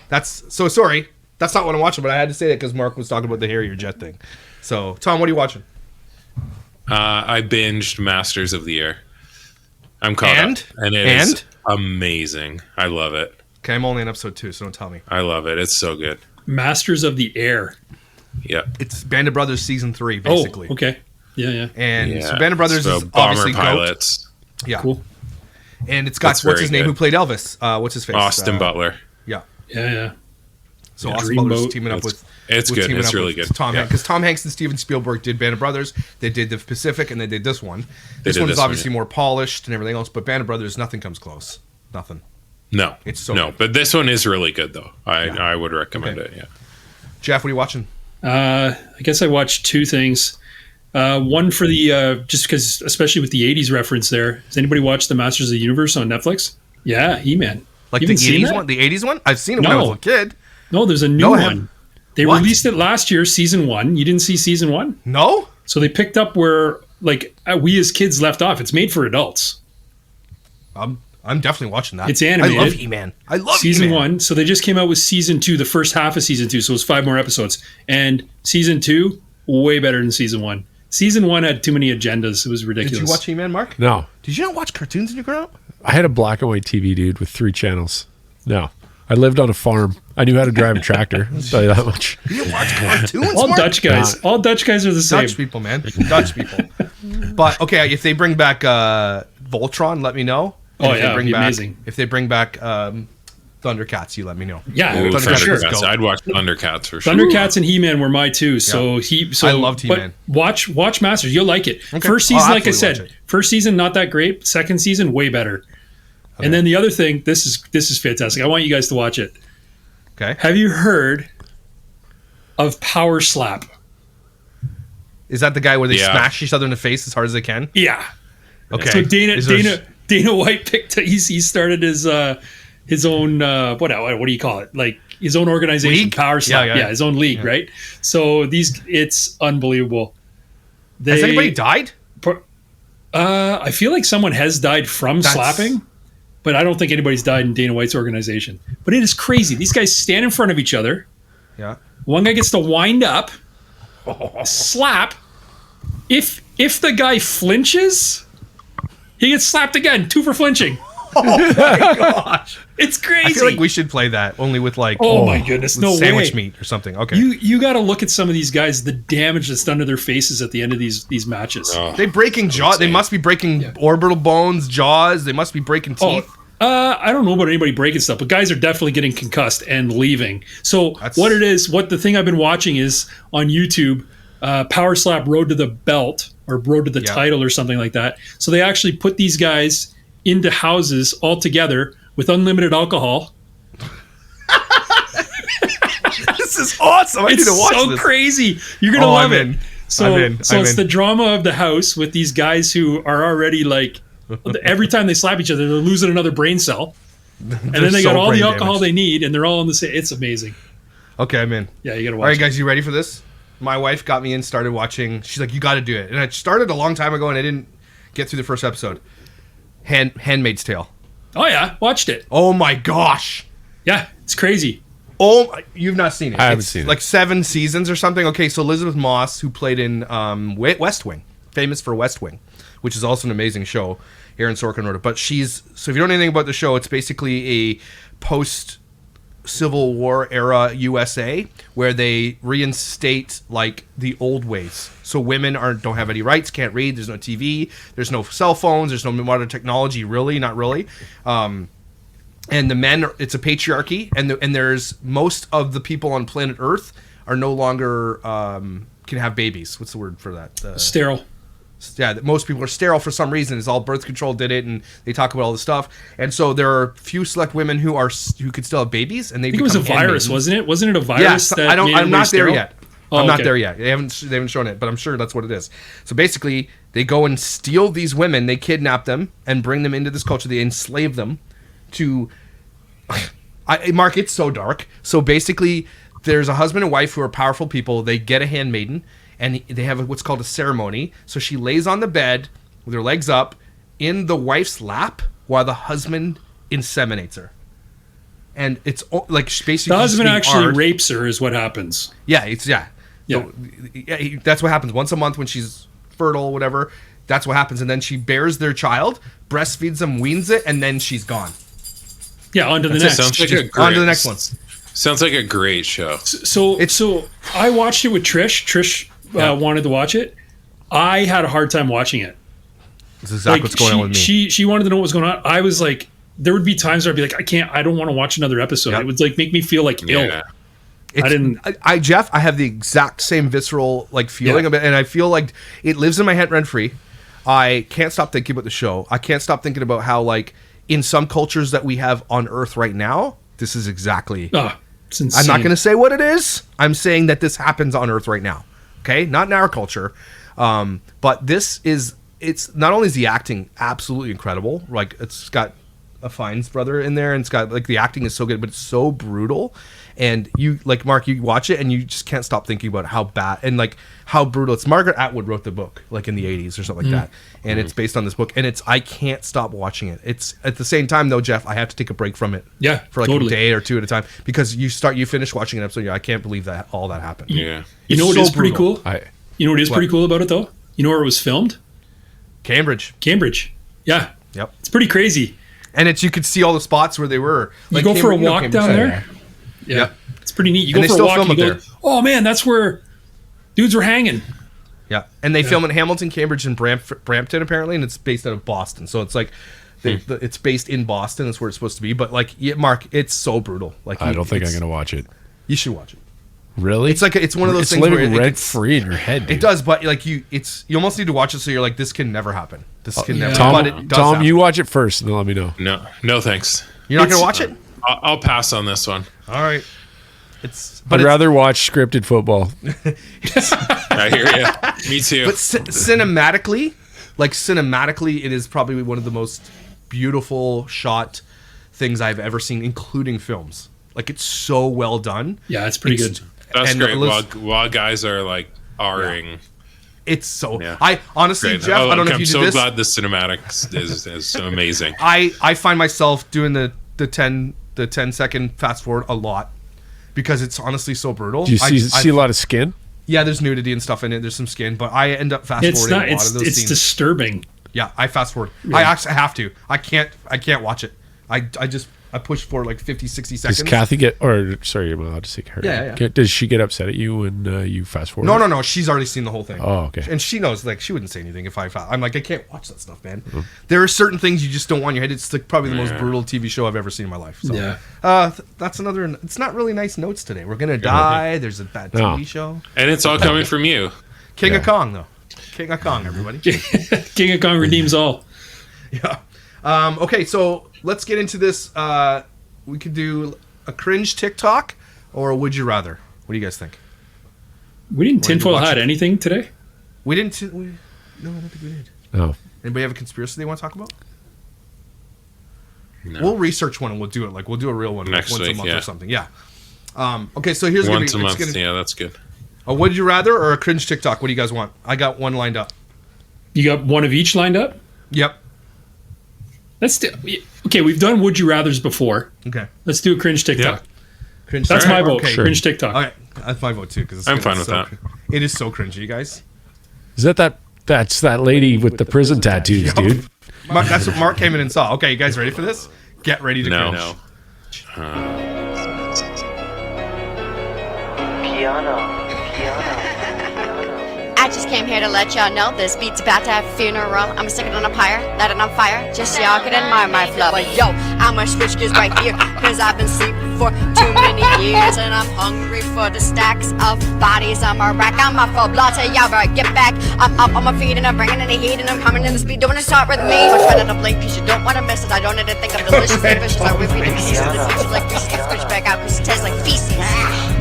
That's so sorry. That's not what I'm watching, but I had to say that because Mark was talking about the Harrier jet thing. So, Tom, what are you watching? I binged Masters of the Air. I'm caught And? up, and it is amazing. I love it. Okay, I'm only on episode 2, so don't tell me. I love it. It's so good. Masters of the Air. Yeah. It's Band of Brothers season 3, basically. Oh, okay. Yeah. And so Band of Brothers so is bomber obviously pilots. GOAT. Yeah. Cool. And it's got That's what's very his name good. who played Elvis? What's his face? Austin Butler. Yeah. Yeah. So Yeah, Austin Butler's Dreamboat. teaming up It's- with. it's with good. teaming It's up really with good. Tom Yeah. Hanks, because Tom Hanks and Steven Spielberg did Band of Brothers. They did the Pacific, and they did this one. This did one is this one, obviously yeah. more polished and everything else, but Band of Brothers, nothing comes close. Nothing. No, It's so no, good. but this one is really good though. Yeah. I would recommend Okay. it. Yeah. Jeff, what are you watching? I guess I watched two things. One for the just because, especially with the '80s reference there. Has anybody watched the Masters of the Universe on Netflix? Yeah, He-Man. Like You the haven't seen 80s that? one? The 80s one? I've seen it when I No. was a kid. No, there's a new No, I one. haven't. They What? released it last year, season 1. You didn't see season 1? No? So they picked up where we as kids left off. It's made for adults. I'm definitely watching that. It's animated. I love He-Man. I love Season He-Man. 1. So they just came out with season 2, the first half of season 2. So it was 5 more episodes. And season 2, way better than season 1. Season 1 had too many agendas. It was ridiculous. Did you watch He-Man, Mark? No. Did you not watch cartoons when you grew up? I had a black and white TV, dude, with 3 channels. No. I lived on a farm. I knew how to drive a tractor. I'll tell you that much. You didn't watch cartoons, All Mark? Dutch guys. All Dutch guys are the same. Dutch people, man. Dutch people. But, okay, if they bring back Voltron, let me know. Oh, And if yeah, they bring it'd be back, amazing. If they bring back Thundercats, you let me know. Yeah, Ooh, for sure. Thundercats. I'd watch Thundercats for sure. Thundercats and He-Man were my two. So I loved but He-Man. Watch Masters. You'll like it. Okay. First I'll season, like I absolutely said, watch it. first season not that great. Second season, way better. And then the other thing, this is fantastic. I want you guys to watch it. Okay. Have you heard of Power Slap? Is that the guy where they Yeah. smash each other in the face as hard as they can? Yeah. Okay. So Is there- Dana White picked. He started his own what do you call it? Like his own organization, League? Power Slap. Yeah, Yeah, yeah. his own league, right? So it's unbelievable. Has anybody died? I feel like someone has died from slapping, but I don't think anybody's died in Dana White's organization. But it is crazy. These guys stand in front of each other. Yeah. One guy gets to wind up, slap. If the guy flinches, he gets slapped again. 2 for flinching. Oh my gosh. It's crazy. I feel like we should play that only with like Oh my goodness, with no sandwich way. meat or something. Okay. You got to look at some of these guys, the damage that's done to their faces at the end of these matches. Oh, they breaking jaw. They must be breaking orbital bones, jaws. They must be breaking teeth. I don't know about anybody breaking stuff, but guys are definitely getting concussed and leaving. So what the thing I've been watching is on YouTube, Power Slap Road to the Belt or Road to the Title or something like that. So they actually put these guys into houses all together with unlimited alcohol. This is awesome. I need to watch so this. crazy. You're gonna love I'm in. it. So it's the drama of the house with these guys who are already like, every time they slap each other, they're losing another brain cell, and then they got all the alcohol they need, and they're all in the same. It's amazing. Okay, I'm in. Yeah, you gotta watch. All right, guys, you ready for this? My wife got me in, started watching. She's like, "You got to do it," and I started a long time ago, and I didn't get through the first episode. Handmaid's Tale. Oh yeah, watched it. Oh my gosh. Yeah, it's crazy. Oh, you've not seen it. I haven't seen it. Like 7 seasons or something. Okay, so Elizabeth Moss, who played in West Wing, famous for West Wing, which is also an amazing show. Aaron Sorkin wrote it. But so if you don't know anything about the show, it's basically a post-Civil War era USA where they reinstate like the old ways. So women don't have any rights, can't read, there's no TV, there's no cell phones, there's no modern technology, really, not really. And the men, it's a patriarchy, and there's most of the people on planet Earth are no longer can have babies. What's the word for that? Sterile. Yeah, most people are sterile for some reason. It's all birth control did it, and they talk about all this stuff. And so there are few select women who could still have babies, and they. I think it was a virus, wasn't it? Wasn't it a virus? Yeah, I'm not there yet. I'm not okay. there yet. They haven't shown it, but I'm sure that's what it is. So basically, they go and steal these women, they kidnap them, and bring them into this culture. They enslave them to. Mark, it's so dark. So basically, there's a husband and wife who are powerful people. They get a handmaiden, and they have what's called a ceremony. So she lays on the bed with her legs up in the wife's lap while the husband inseminates her. And it's like basically the husband actually rapes her, is what happens. Yeah, So, that's what happens once a month when she's fertile, whatever. That's what happens, and then she bears their child, breastfeeds them, weans it, and then she's gone. Yeah, on to the next. Sounds like on to the next one. Sounds like a great show. So I watched it with Trish. Trish wanted to watch it. I had a hard time watching it. This is exactly what's going on with me. She wanted to know what was going on. I was like, there would be times where I'd be like, I don't want to watch another episode. It would like make me feel like ill. Jeff, I have the exact same visceral like feeling of it, and I feel like it lives in my head rent free. I can't stop thinking about the show. I can't stop thinking about how like in some cultures that we have on Earth right now, this is exactly. It's insane. I'm not going to say what it is. I'm saying that this happens on Earth right now. Okay, not in our culture, but this is. It's not only is the acting absolutely incredible. Like it's got a Fiennes brother in there, and it's got like the acting is so good, but it's so brutal. And you like Mark, you watch it and you just can't stop thinking about how bad and like how brutal. It's Margaret Atwood wrote the book like in the 80s or something like that, and it's based on this book. And I can't stop watching it. It's at the same time though, Jeff, I have to take a break from it. Yeah, for like a day or two at a time because you finish watching an episode. I can't believe that all that happened. Yeah, you know what is pretty cool? You know what is What? pretty cool about it though? You know where it was filmed? Cambridge. Yeah. Yep. It's pretty crazy. And you could see all the spots where they were. You go for a walk down there. Yeah. It's pretty neat. You go for a walk and you go, oh man, that's where dudes were hanging. Yeah. And they film in Hamilton, Cambridge, and Brampton apparently, and it's based out of Boston. So it's like it's based in Boston. That's where it's supposed to be. But like, Mark, it's so brutal. Like I don't think I'm going to watch it. You should watch it. Really? It's like it's one of those things living where rent free in your head. Dude. It does, but like you almost need to watch it so you're like, this can never happen. This can never. Tom, but it does Tom, happen. you watch it first, and then let me know. No, thanks. You're not gonna watch it? I'll pass on this one. All right. I'd rather watch scripted football. I hear you. Me too. But cinematically, it is probably one of the most beautiful shot things I've ever seen, including films. Like it's so well done. Yeah, it's pretty good. That's great. While guys are like R-ing. It's so. Yeah. I honestly, great. Jeff, I don't know if you did this. I'm so glad the cinematics is so amazing. I find myself doing the 10-second fast forward a lot because it's honestly so brutal. Do you see a lot of skin? Yeah, there's nudity and stuff in it. There's some skin, but I end up fast forwarding a lot of those scenes. It's disturbing. Yeah, I fast forward. Yeah. I actually have to. I can't watch it. I push for like 50, 60 seconds. Does Kathy get, or sorry, am I allowed to say her? Yeah. Does she get upset at you when you fast forward? No. She's already seen the whole thing. Oh, okay. And she knows, like, she wouldn't say anything if I'm like, I can't watch that stuff, man. Mm-hmm. There are certain things you just don't want in your head. It's like probably the most brutal TV show I've ever seen in my life. So, that's another, it's not really nice notes today. We're going to die. There's a bad TV show. And it's all coming from you. King of Kong, though. King of Kong, everybody. King of Kong redeems all. Yeah. Okay, so let's get into this. We could do a cringe TikTok or a would you rather. What do you guys think? We didn't tinfoil hat anything today. We didn't. No, I don't think we did. Oh. Anybody have a conspiracy they want to talk about? No. We'll research one and we'll do it. Like we'll do a real one Next once week, a month yeah. or something. Yeah. Okay, so here's Once a gonna month. Yeah, that's good. a would you rather or a cringe TikTok. What do you guys want? I got one lined up. You got one of each lined up? Yep. Okay, we've done would you rathers before. Okay. Let's do a cringe TikTok. Cringe. That's my vote. Okay. Sure. Cringe TikTok. Okay, that's my vote too because I'm fine with that. It is so cringy, you guys. Is that's that lady with the prison tattoos, dude? Mark, that's what Mark came in and saw. Okay, you guys ready for this? Get ready to No. cringe. I just came here to let y'all know this beat's about to have a funeral. I'ma stick it on a pyre, let it on fire, just so y'all can admire my flow. But yo, I'ma switch gears right here, cause I've been sleeping for too many years. And I'm hungry for the stacks of bodies on my rack. I'm off for blood, so y'all better get back. I'm up on my feet and I'm bringing in the heat and I'm coming in the speed. Don't wanna start with me, but trying to blink piece, you don't wanna miss it. I don't need to think of delicious and vicious. I whip you to pieces, the pieces like pieces, get squished back out, cause it tastes like feces.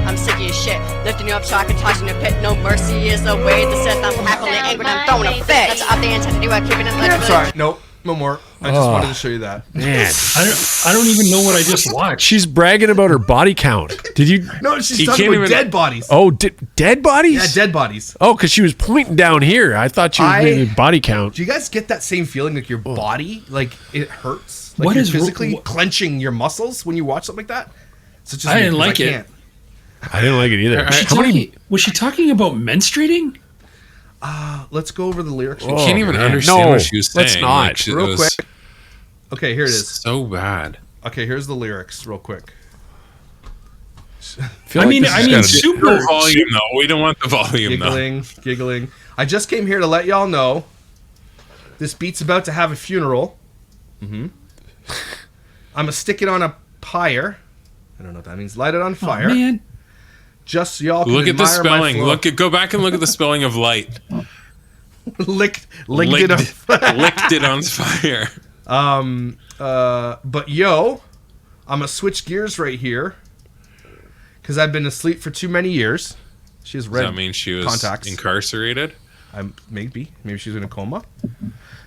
I'm sick of your shit, lifting you up so I can toss you in a pit. No mercy is the way to set. I'm happily angry and I'm throwing a fit. That's up the intensity while keeping it I'm sorry. Nope. No more. I just wanted to show you that. Man, I don't even know what I just watched. she's bragging about her body count. Did you? No, she's You talking can't about even- dead bodies. Oh, dead bodies? Yeah, dead bodies. Oh, because she was pointing down here. I thought she was doing body count. Do you guys get that same feeling like your body, like it hurts? Like What you're is physically clenching your muscles when you watch something like that? So just I me, didn't 'cause like it. can't. I didn't like it either. Was she talking about menstruating? Let's go over the lyrics. I can't even man. understand No, what she was saying. let's not. Like, she- it Real was quick. Okay, here it is. So bad. Okay, here's the lyrics, real quick. Feel I like mean, this has I mean, gotta be- super. No volume though. We don't want the volume though. Giggling. I just came here to let y'all know this beat's about to have a funeral. I'm gonna stick it on a pyre. I don't know what that means. Light it on fire. Oh, man. Just so y'all can Look at the admire my spelling. flow. Go back and look at the spelling of light. licked it up. Licked it on fire. But yo, I'm gonna switch gears right here because I've been asleep for too many years. She has Does red that mean she was contacts. incarcerated? Maybe she's in a coma.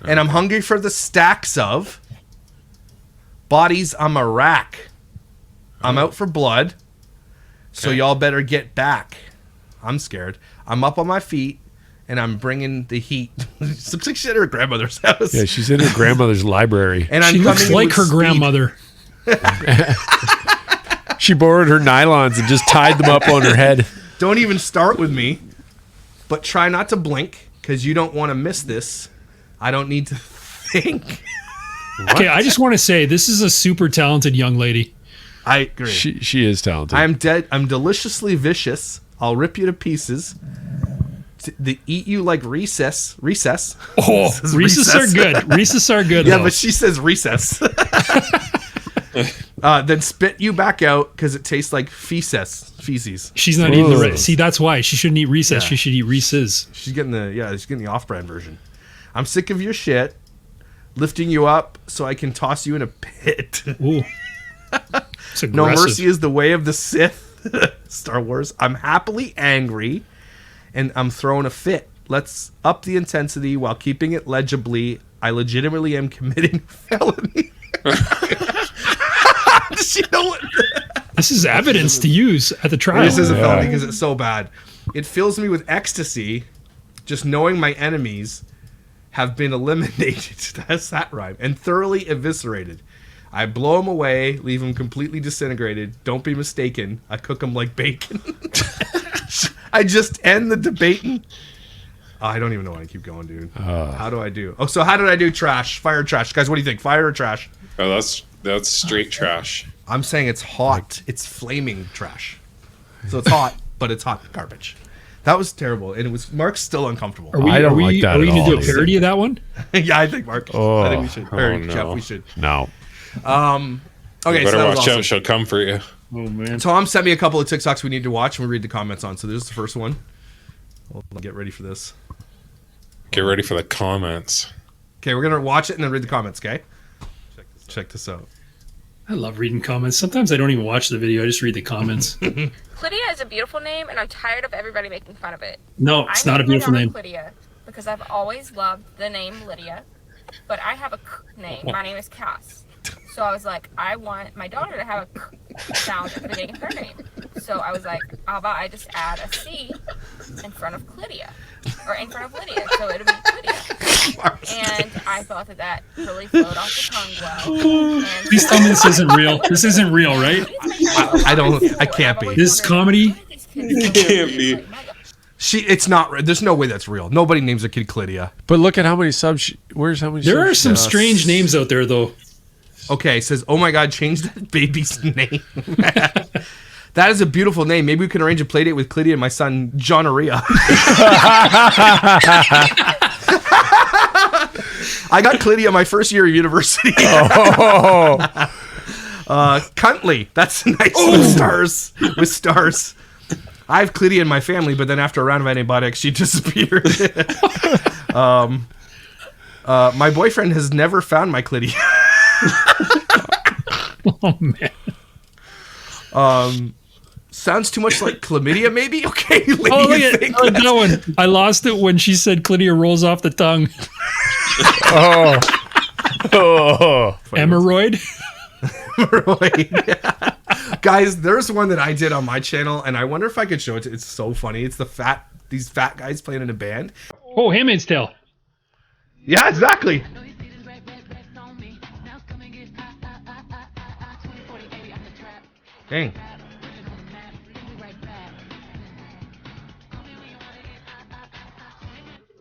And I'm hungry for the stacks of bodies on my rack. I'm out for blood, so y'all better get back. I'm scared. I'm up on my feet, and I'm bringing the heat. Looks like she's at her grandmother's house. Yeah, she's in her grandmother's library. And I'm She looks coming like with her speed. grandmother. She borrowed her nylons and just tied them up on her head. Don't even start with me, but try not to blink because you don't want to miss this. I don't need to think. Okay, I just want to say this is a super talented young lady. I agree. She is talented. I am dead. I'm deliciously vicious. I'll rip you to pieces. Eat you like recess. Oh, Says Reese's are good. Reese's are good. Yeah, though. but she says recess. Then spit you back out because it tastes like feces. She's not eating the Ugh. right. See, that's why she shouldn't eat Reese's. Yeah. She should eat Reese's. She's getting the off-brand version. I'm sick of your shit, lifting you up so I can toss you in a pit. Ooh, it's No aggressive. mercy is the way of the Sith. Star Wars. I'm happily angry, and I'm throwing a fit. Let's up the intensity while keeping it legibly. I legitimately am committing felony. Does she know what? This is evidence to use at the trial. This is a felony because it's so bad. It fills me with ecstasy, just knowing my enemies have been eliminated. That's that rhyme. And thoroughly eviscerated. I blow them away, leave them completely disintegrated. Don't be mistaken. I cook them like bacon. I just end the debating. Oh, I don't even know why I keep going, dude. How do I do? Oh, so how did I do trash? Fire or trash? Guys, what do you think? Fire or trash? Oh, that's straight trash. I'm saying it's hot. It's flaming trash. So it's hot, but it's hot garbage. That was terrible, and it was Mark's still uncomfortable. I don't like that Are we at going to do all. a parody of that one? Yeah, I think Mark. I think we should. Or no. Geoff, we should. No. Okay, You so better that was watch awesome. out. She'll come for you. Oh man. Tom sent me a couple of TikToks we need to watch, and we read the comments on. So this is the first one. We'll get ready for this. Get ready for the comments. Okay, we're gonna watch it and then read the comments. Okay. Check this out. I love reading comments. Sometimes I don't even watch the video. I just read the comments. Lydia is a beautiful name, and I'm tired of everybody making fun of it. No, it's not a beautiful name. Lydia, because I've always loved the name Lydia, but I have a name. My name is Cass. So I was like, I want my daughter to have a sound at the beginning of her name. So I was like, how about I just add a C in front of Clydia, or in front of Lydia, so it'll be Clydia. And I thought that really flowed off the tongue well. Please tell me this isn't real. This isn't real, right? I can't be. This is comedy. It can't be. It's not. There's no way that's real. Nobody names a kid Clydia. But look at how many subs. Where's how many? There are some strange names out there, though. Okay, it says, oh my God, change that baby's name. That is a beautiful name. Maybe we can arrange a play date with Clydia and my son, John Aria. I got Clydia my first year of university. Cuntley. That's nice with stars. I have Clydia in my family, but then after a round of antibiotics, she disappeared. My boyfriend has never found my Clydia. Oh man. Sounds too much like chlamydia, maybe? Okay. Oh, look at that one. I lost it when she said chlamydia rolls off the tongue. Hemorrhoid? Hemorrhoid. Guys, there's one that I did on my channel, and I wonder if I could show it. It's so funny. It's these fat guys playing in a band. Oh, Handmaid's Tale. Yeah, exactly. Dang.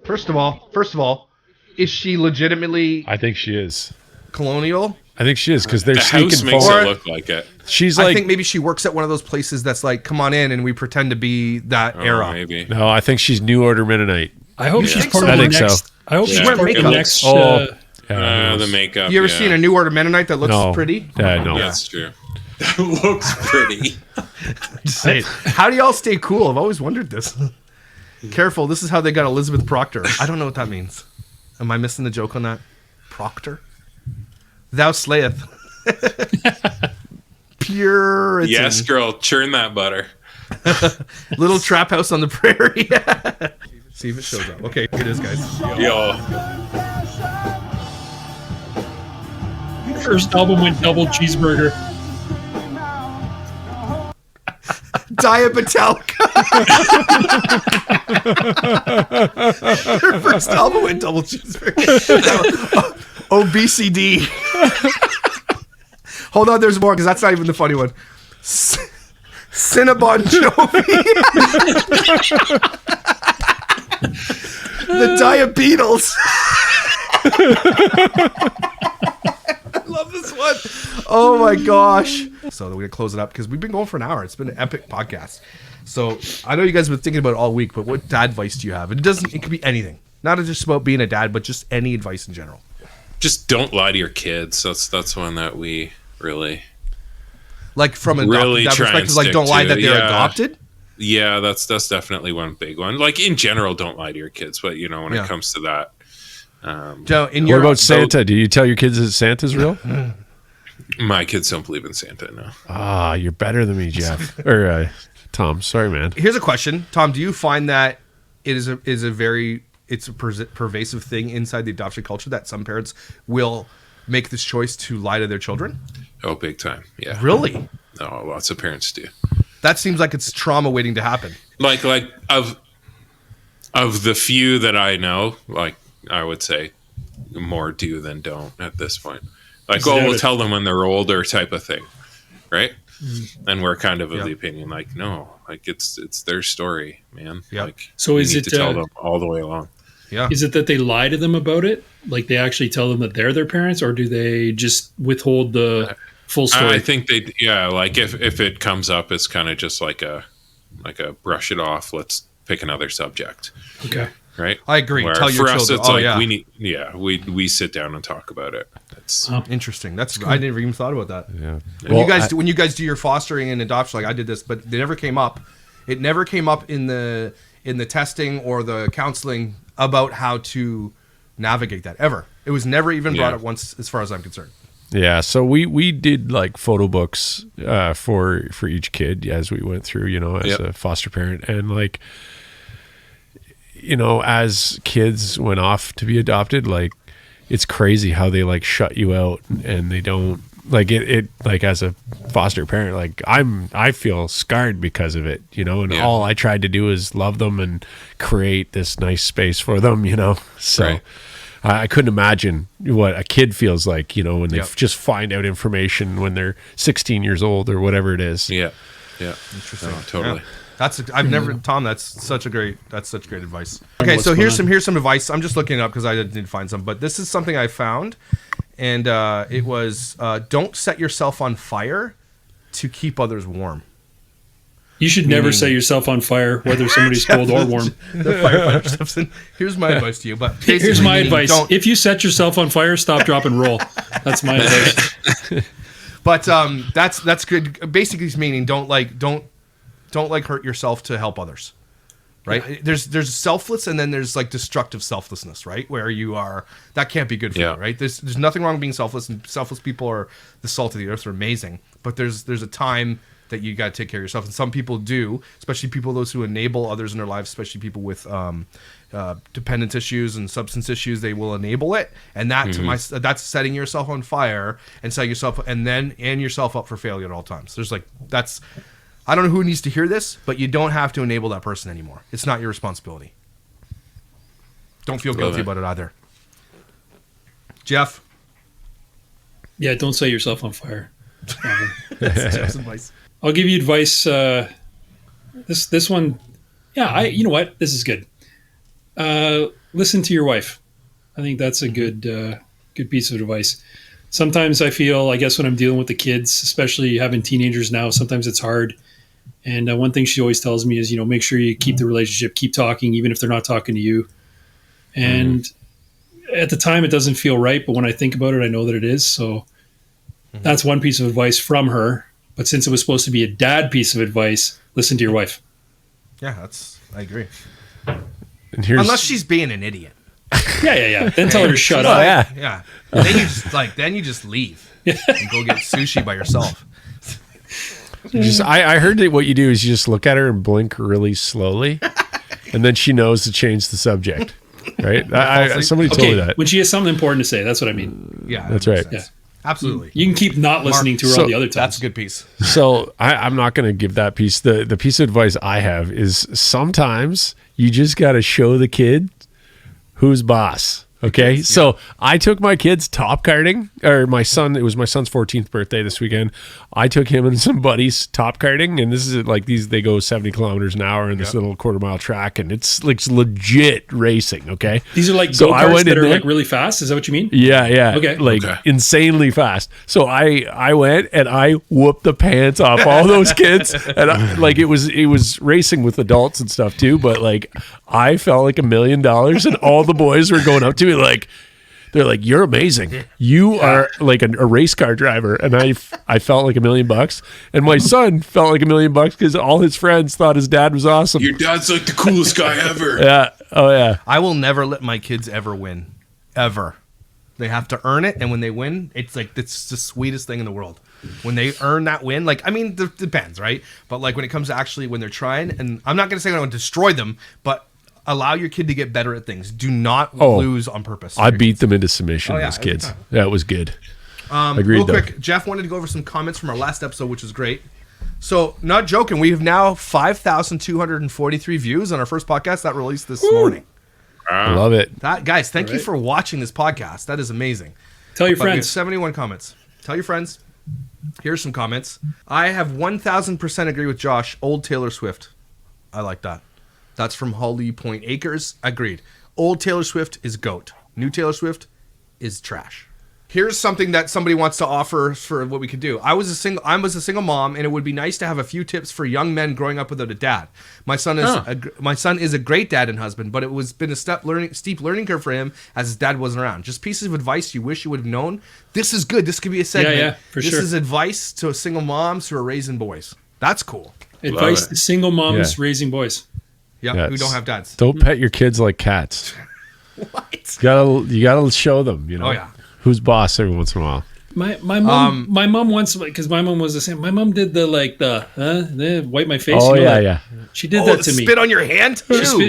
First of all, is she legitimately? I think she is colonial. I think she is because they're the sneaking house makes forward. it look like it. She's like, I think maybe she works at one of those places that's like, come on in, and we pretend to be that era. Maybe. No, I think she's New Order Mennonite. I hope she's part so? of I the think next. so. I hope she's wearing part of the makeup. next. The makeup. You ever seen a New Order Mennonite that looks pretty? No. That's true. That looks pretty. Just say it. How do y'all stay cool? I've always wondered this. Careful, this is how they got Elizabeth Proctor. I don't know what that means. Am I missing the joke on that? Proctor? Thou slayeth. Puritan. Yes, girl, churn that butter. Little trap house on the prairie. See if it shows up. Okay, it is, guys. Yo. First album went double cheeseburger. Diet Metallica. Their first album went double cheeseburger. OBCD. Hold on, there's more because that's not even the funny one. Cinnabon Jovi. The Diabetes. I love this one. Oh my gosh. So we're going to close it up because we've been going for an hour. It's been an epic podcast. So I know you guys have been thinking about it all week, but what dad advice do you have? It could be anything. Not just about being a dad, but just any advice in general. Just don't lie to your kids. That's one that we really like from a really that perspective, like don't lie that they're adopted. Yeah, that's definitely one big one. Like in general, don't lie to your kids, but when it comes to that, what about Santa? Do you tell your kids that Santa's real? My kids don't believe in Santa. No. Ah, you're better than me, Geoff or Tom. Sorry, man. Here's a question, Tom. Do you find that it is a pervasive thing inside the adoption culture that some parents will make this choice to lie to their children? Oh, big time. Yeah. Really? No, lots of parents do. That seems like it's trauma waiting to happen. Like of the few that I know, like I would say more do than don't at this point. Like, we'll tell them when they're older type of thing. Right? And we're kind of the opinion, like, no, like it's their story, man. Yeah. Like, so is it to tell them all the way along? Yeah. Is it that they lie to them about it? Like they actually tell them that they're their parents, or do they just withhold the full story? I think they, like if it comes up, it's kind of just like a brush it off. Let's pick another subject. Okay. Right. I agree. Where Tell your for us, children. it's like we need. we sit down and talk about it. That's interesting. I never even thought about that. Yeah. When you guys do your fostering and adoption, like I did this, but they never came up. It never came up in the testing or the counseling about how to navigate that ever. It was never even brought up once, as far as I'm concerned. Yeah, so we did like photo books for each kid as we went through, you know, as a foster parent. And like, you know, as kids went off to be adopted, like it's crazy how they like shut you out and they don't like it like as a foster parent, like I feel scarred because of it, you know, and all I tried to do is love them and create this nice space for them, you know. So I couldn't imagine what a kid feels like, you know, when they just find out information when they're 16 years old or whatever it is. Yeah. Interesting. Oh, totally. Yeah. I've never, Tom, that's such great advice. Okay, so here's some advice. I'm just looking it up because I didn't find some, but this is something I found, and it was don't set yourself on fire to keep others warm. You should never set yourself on fire, whether somebody's cold or warm. The firefighter steps in. Here's my advice to you. But here's my advice: if you set yourself on fire, stop, drop, and roll. That's my advice. But that's good. Basically, it's meaning don't hurt yourself to help others, right? Yeah. There's selfless, and then there's like destructive selflessness, right? Where you are, that can't be good for you, right? There's nothing wrong with being selfless, and selfless people are the salt of the earth. They're amazing, but there's a time that you got to take care of yourself, and some people do, especially those who enable others in their lives, especially people with dependence issues and substance issues. They will enable it, and that's setting yourself on fire and setting yourself and yourself up for failure at all times. I don't know who needs to hear this, but you don't have to enable that person anymore. It's not your responsibility. Don't feel guilty about it either. Geoff? Yeah, don't set yourself on fire. That's Geoff's advice. I'll give you advice. This one, you know what? This is good. Listen to your wife. I think that's a good piece of advice. Sometimes I feel, I guess when I'm dealing with the kids, especially having teenagers now, sometimes it's hard. And one thing she always tells me is, make sure you keep the relationship, keep talking, even if they're not talking to you. And at the time, it doesn't feel right. But when I think about it, I know that it is. So that's one piece of advice from her. But since it was supposed to be a dad piece of advice, listen to your wife. Yeah, I agree. And unless she's being an idiot. Yeah. Then tell her to shut up. Yeah. And then you just leave and go get sushi by yourself. I heard that what you do is you just look at her and blink really slowly, and then she knows to change the subject. Right? Somebody told me that. When she has something important to say, that's what I mean. Yeah, that's right. Yeah. Absolutely. You can keep not listening to her all the other times. That's a good piece. So I'm not going to give that piece. The piece of advice I have is sometimes you just got to show the kid who's boss. Okay. Yeah. So I took my kids top karting, or my son, it was my son's 14th birthday this weekend. I took him and some buddies top karting, and this is like they go 70 kilometers an hour in this little quarter-mile track, and it's like legit racing. Okay. These are like go-karts that are like really fast. Is that what you mean? Yeah. Okay. Insanely fast. So I went and I whooped the pants off all those kids, and it was racing with adults and stuff too, but like I felt like $1 million, and all the boys were going up to me like, they're like, you're amazing. You are like a race car driver. And I felt like $1 million. And my son felt like $1 million because all his friends thought his dad was awesome. Your dad's like the coolest guy ever. Yeah. Oh yeah. I will never let my kids ever win. Ever. They have to earn it. And when they win, it's the sweetest thing in the world. When they earn that win, it depends, right? But like when it comes to actually when they're trying, and I'm not going to say I'm going to destroy them, but allow your kid to get better at things. Do not lose on purpose. I beat them into submission, those kids. That was good. Agreed. Real quick, Geoff wanted to go over some comments from our last episode, which was great. So, not joking, we have now 5,243 views on our first podcast that released this morning. I love it. Guys, thank you for watching this podcast. That is amazing. Tell your We have friends. 71 comments. Tell your friends. Here's some comments. I have 1,000% agree with Josh. Old Taylor Swift. I like that. That's from Holly Point Acres. Agreed. Old Taylor Swift is GOAT. New Taylor Swift is trash. Here's something that somebody wants to offer for what we could do. I was a single mom, and it would be nice to have a few tips for young men growing up without a dad. My son is a great dad and husband, but it was been a steep learning curve for him as his dad wasn't around. Just pieces of advice you wish you would have known. This is good. This could be a segment. Yeah, for sure. This is advice to single moms who are raising boys. That's cool. Advice to single moms raising boys. Yeah, who don't have dads. Don't pet your kids like cats. What? You gotta show them, Oh yeah. who's boss every once in a while. My mom once, because my mom was the same. My mom did the wipe my face. Oh, you know, yeah. She did that to me. Spit on your hand?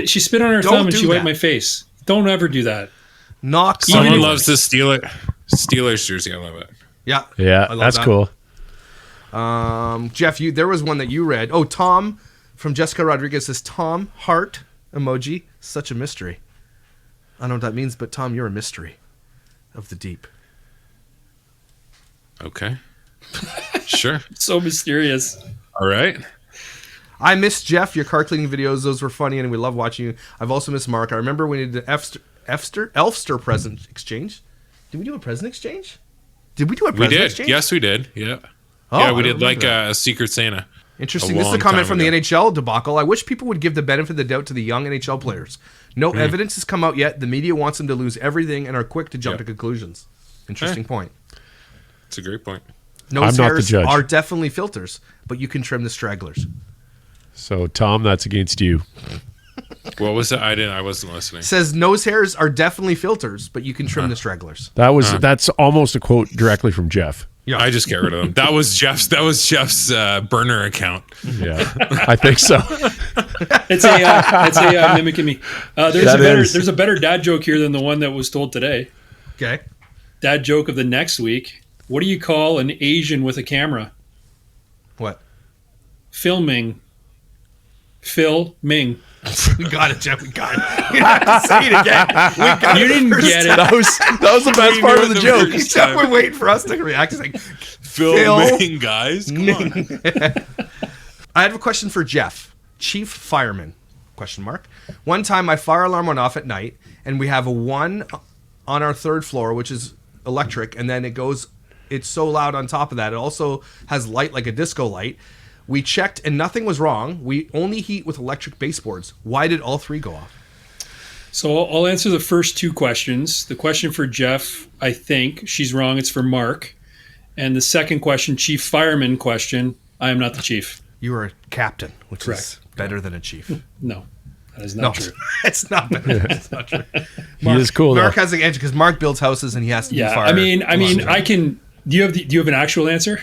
She spit on her thumb and she wiped my face. Don't ever do that. Someone loves the Steelers jersey. I love it. Yeah. Yeah, I love that's that. cool. Jeff, there was one that you read. Oh, Tom from Jessica Rodriguez says, Tom, heart emoji, such a mystery. I don't know what that means, but Tom, you're a mystery of the deep. Okay. Sure. So mysterious. All right. I miss Jeff, your car cleaning videos. Those were funny and we love watching you. I've also missed Mark. I remember when we did the Elfster present exchange. Did we do a present exchange? We did. Exchange? Yes, we did. Yeah. Oh, yeah, we I did don't like remember a Secret Santa. Interesting. This is a comment from the NHL debacle. I wish people would give the benefit of the doubt to the young NHL players. No evidence has come out yet. The media wants them to lose everything and are quick to jump to conclusions. Interesting point. It's a great point. Nose I'm not the hairs judge. are definitely filters, but you can trim the stragglers. So, Tom, that's against you. What was it? I wasn't listening. Says nose hairs are definitely filters, but you can trim the stragglers. That's almost a quote directly from Jeff. Yeah. I just get rid of them. That was Jeff's burner account. Yeah, I think so. It's AI mimicking me. There's a better dad joke here than the one that was told today. Okay. Dad joke of the next week. What do you call an Asian with a camera? What? Filming. Phil Ming. We got it, Jeff. We got it. We have to say it again. You didn't get it. That was the best part of the joke. Jeff was waiting for us to react. He's like, Phil Ming, guys. Come on. I have a question for Jeff, Chief Fireman? Question mark. One time my fire alarm went off at night, and we have a one on our third floor, which is electric, and then it's so loud on top of that. It also has light like a disco light. We checked and nothing was wrong. We only heat with electric baseboards. Why did all three go off? So I'll answer the first two questions. The question for Jeff, I think she's wrong. It's for Mark. And the second question, Chief Fireman question, I am not the chief. You are a captain, which Correct. is better than a chief. No, that is not true. It's not better. It's not true. He is cool. Mark though. has the edge because Mark builds houses and he has to do fire. I mean, I can. Do you have an actual answer?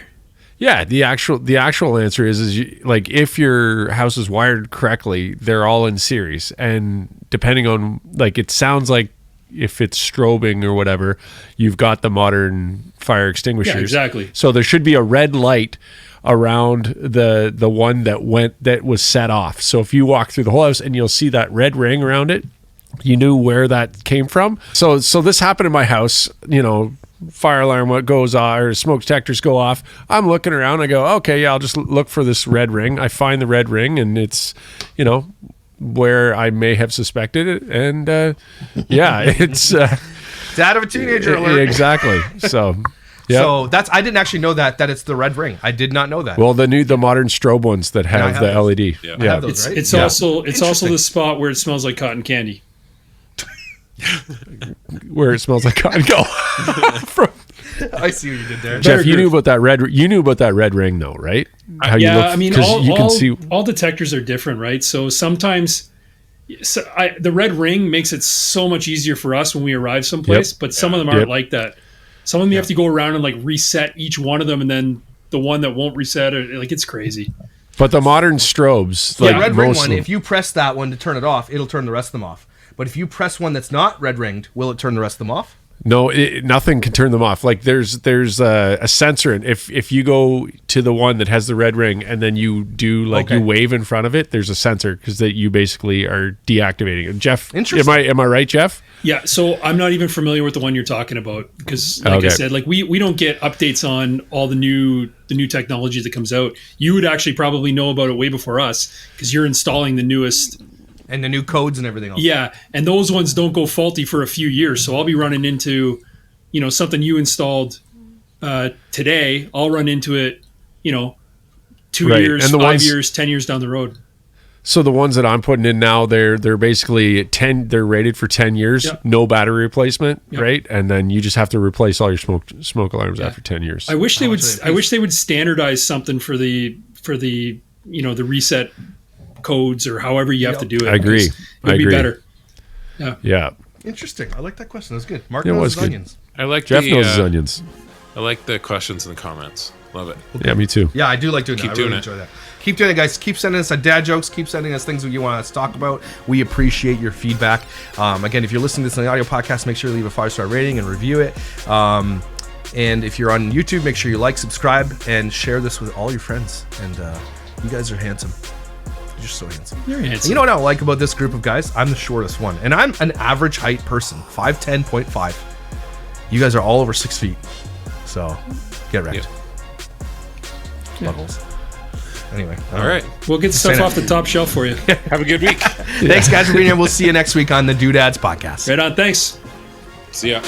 Yeah, the actual answer is like if your house is wired correctly, they're all in series, and depending on like it sounds like if it's strobing or whatever, you've got the modern fire extinguishers. Yeah, exactly. So there should be a red light around the one that was set off. So if you walk through the whole house and you'll see that red ring around it, you knew where that came from. So this happened in my house, fire alarm goes off or smoke detectors go off. I'm looking around. I go, okay, yeah, I'll just look for this red ring. I find the red ring and it's, where I may have suspected it. And it's dad of a teenager alert. Exactly. So, yeah. So I didn't actually know that it's the red ring. I did not know that. Well, the modern strobe ones that have the those. LED. Yeah. I have those, right? It's also the spot where it smells like cotton candy. Where it smells like cotton. Go. I see what you did there. Jeff, you knew about that red ring though, right? All detectors are different, right? So sometimes the red ring makes it so much easier for us when we arrive someplace, but some of them aren't like that. Some of them you have to go around and like reset each one of them, and then the one that won't reset, it's crazy. But the modern strobes, the red ring one, if you press that one to turn it off, it'll turn the rest of them off. But if you press one that's not red ringed, will it turn the rest of them off? No, nothing can turn them off. Like there's a sensor, and if you go to the one that has the red ring and then you do you wave in front of it, there's a sensor because that you basically are deactivating. And Jeff, am I right, Jeff? Yeah. So I'm not even familiar with the one you're talking about because, I said, we don't get updates on all the new technology that comes out. You would actually probably know about it way before us because you're installing the newest. And the new codes and everything else. Yeah, and those ones don't go faulty for a few years. So I'll be running into, something you installed today. I'll run into it, 2 years, and 5 years, 10 years down the road. So the ones that I'm putting in now, they're basically 10. They're rated for 10 years, no battery replacement, right? And then you just have to replace all your smoke alarms after 10 years. I wish they would standardize something for the the reset codes or however you have to do it. I agree. It would be better. Yeah. Yeah. Interesting. I like that question. That's good. Mark knows his onions. I like Jeff knows his onions. I I like the questions and the comments. Love it. Yeah, me too. Yeah, I do like doing that. Keep I doing really it. enjoy that. Keep doing it, guys. Keep sending us dad jokes. Keep sending us things that you want us to talk about. We appreciate your feedback. Again, if you're listening to this on the audio podcast, make sure to leave a 5-star rating and review it. And if you're on YouTube, make sure you like, subscribe, and share this with all your friends. And you guys are handsome. You're so handsome. You're handsome. And you know what I like about this group of guys? I'm the shortest one. And I'm an average height person, 5'10.5". You guys are all over 6 feet. So get wrecked. Buttholes. Anyway. All right. We'll get stuff off the top shelf for you. Have a good week. Thanks, guys, for being here. We'll see you next week on the Doodads podcast. Right on. Thanks. See ya.